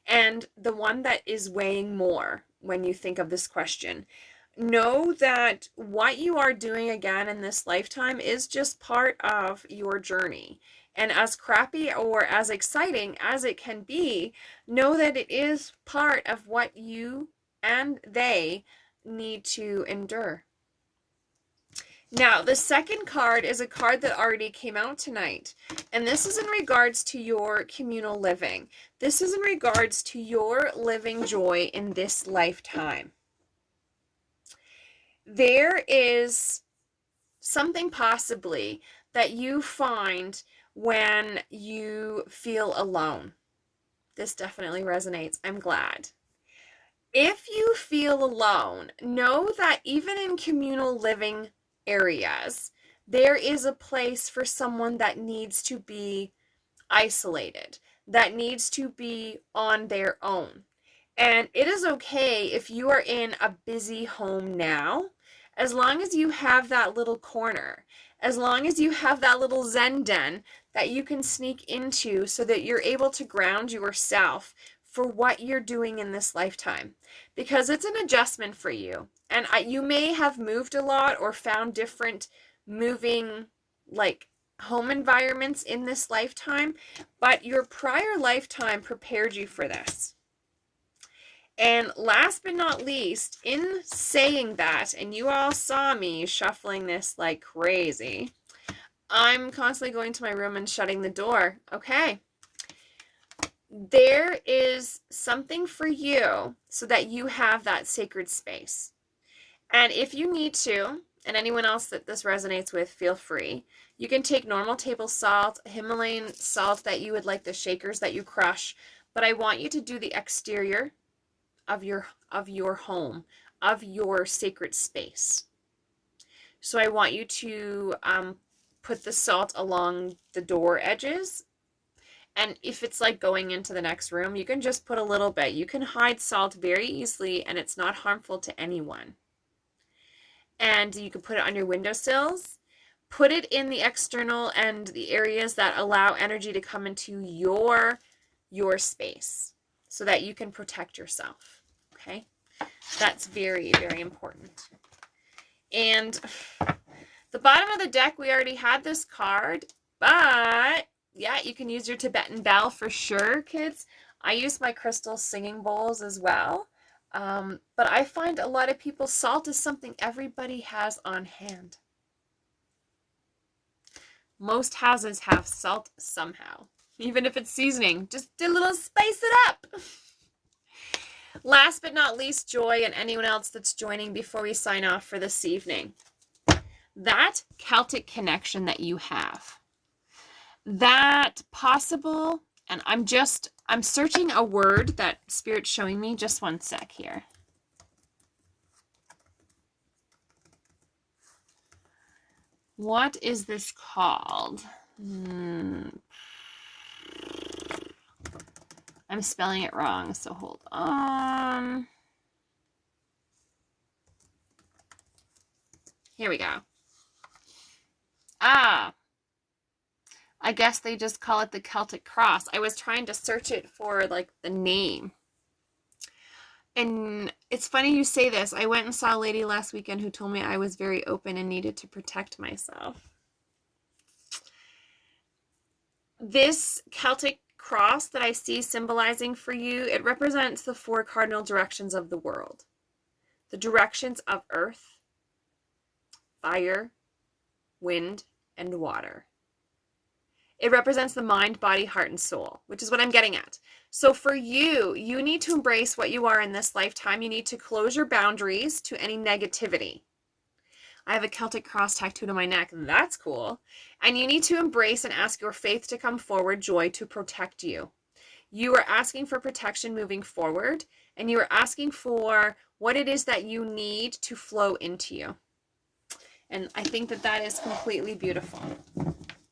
A: and the one that is weighing more when you think of this question, know that what you are doing again in this lifetime is just part of your journey. And as crappy or as exciting as it can be, know that it is part of what you and they need to endure. Now, the second card is a card that already came out tonight. And this is in regards to your communal living. This is in regards to your living joy in this lifetime. There is something possibly that you find when you feel alone. This definitely resonates. I'm glad. If you feel alone, know that even in communal living areas, there is a place for someone that needs to be isolated, that needs to be on their own. And it is okay if you are in a busy home now, as long as you have that little corner, as long as you have that little Zen den that you can sneak into so that you're able to ground yourself for what you're doing in this lifetime. Because it's an adjustment for you. And you may have moved a lot or found different moving, like, home environments in this lifetime, but your prior lifetime prepared you for this. And last but not least, in saying that, and you all saw me shuffling this like crazy, I'm constantly going to my room and shutting the door. Okay. There is something for you so that you have that sacred space. And if you need to, and anyone else that this resonates with, feel free. You can take normal table salt, Himalayan salt that you would like, the shakers that you crush, but I want you to do the exterior of your home, of your sacred space. So I want you to put the salt along the door edges. And if it's like going into the next room, you can just put a little bit. You can hide salt very easily, and it's not harmful to anyone. And you can put it on your windowsills. Put it in the external and the areas that allow energy to come into your space so that you can protect yourself. Okay? That's very, very important. And the bottom of the deck, we already had this card, but yeah, you can use your Tibetan bell for sure, kids. I use my crystal singing bowls as well. But I find a lot of people, salt is something everybody has on hand. Most houses have salt somehow, even if it's seasoning. Just a little spice it up. Last but not least, Joy and anyone else that's joining before we sign off for this evening. That Celtic connection that you have. That possible, and I'm searching a word that Spirit's showing me. Just one sec here. What is this called? I'm spelling it wrong, so hold on. Here we go. Ah, I guess they just call it the Celtic Cross. I was trying to search it for like the name. And it's funny you say this. I went and saw a lady last weekend who told me I was very open and needed to protect myself. This Celtic cross that I see symbolizing for you, it represents the 4 cardinal directions of the world. The directions of earth, fire, wind, and water. It represents the mind, body, heart, and soul, which is what I'm getting at. So for you, you need to embrace what you are in this lifetime. You need to close your boundaries to any negativity. I have a Celtic cross tattooed on my neck. That's cool. And you need to embrace and ask your faith to come forward, joy to protect you. You are asking for protection moving forward, and you are asking for what it is that you need to flow into you. And I think that that is completely beautiful.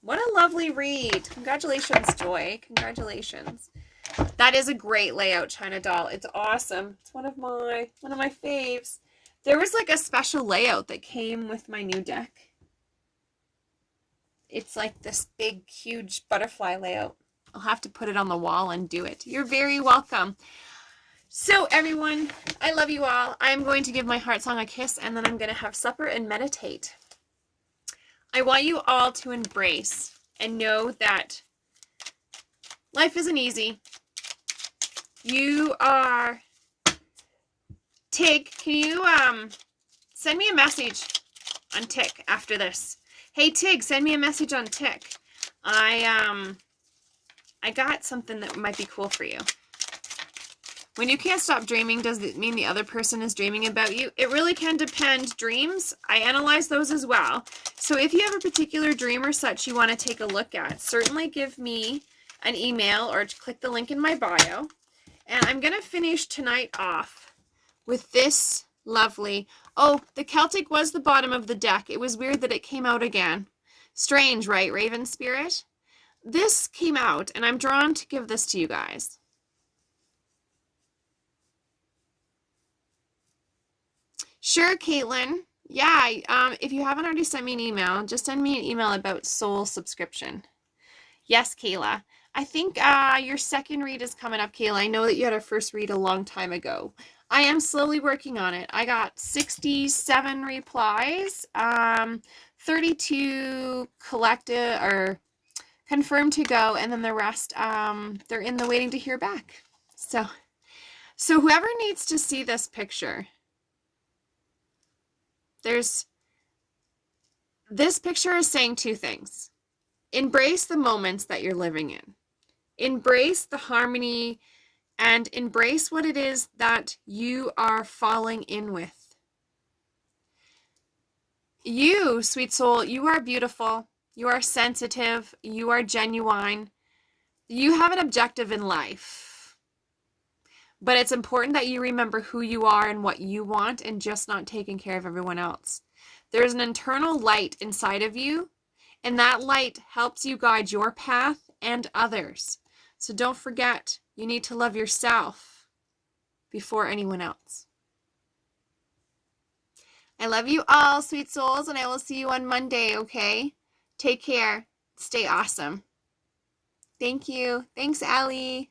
A: What a lovely read. Congratulations, Joy. Congratulations. That is a great layout, China Doll. It's awesome. It's one of my faves. There was like a special layout that came with my new deck. It's like this big, huge butterfly layout. I'll have to put it on the wall and do it. You're very welcome. So everyone, I love you all. I'm going to give my heart song a kiss, and then I'm going to have supper and meditate. I want you all to embrace and know that life isn't easy. You are... Tig, can you send me a message on Tik after this? Hey Tig, send me a message on Tik. I got something that might be cool for you. When you can't stop dreaming, does it mean the other person is dreaming about you? It really can depend. Dreams, I analyze those as well. So if you have a particular dream or such you want to take a look at, certainly give me an email or click the link in my bio. And I'm going to finish tonight off with this lovely... Oh, the Celtic was the bottom of the deck. It was weird that it came out again. Strange, right, Raven Spirit? This came out, and I'm drawn to give this to you guys. Sure, Caitlin. Yeah, if you haven't already sent me an email, just send me an email about Soul subscription. Yes, Kayla. I think your second read is coming up, Kayla. I know that you had a first read a long time ago. I am slowly working on it. I got 67 replies, 32 collected or confirmed to go, and then the rest, they're in the waiting to hear back. So whoever needs to see this picture, this picture is saying 2 things. Embrace the moments that you're living in. Embrace the harmony and embrace what it is that you are falling in with. You, sweet soul, you are beautiful. You are sensitive. You are genuine. You have an objective in life. But it's important that you remember who you are and what you want and just not taking care of everyone else. There's an internal light inside of you, and that light helps you guide your path and others. So don't forget, you need to love yourself before anyone else. I love you all, sweet souls, and I will see you on Monday, okay? Take care. Stay awesome. Thank you. Thanks, Allie.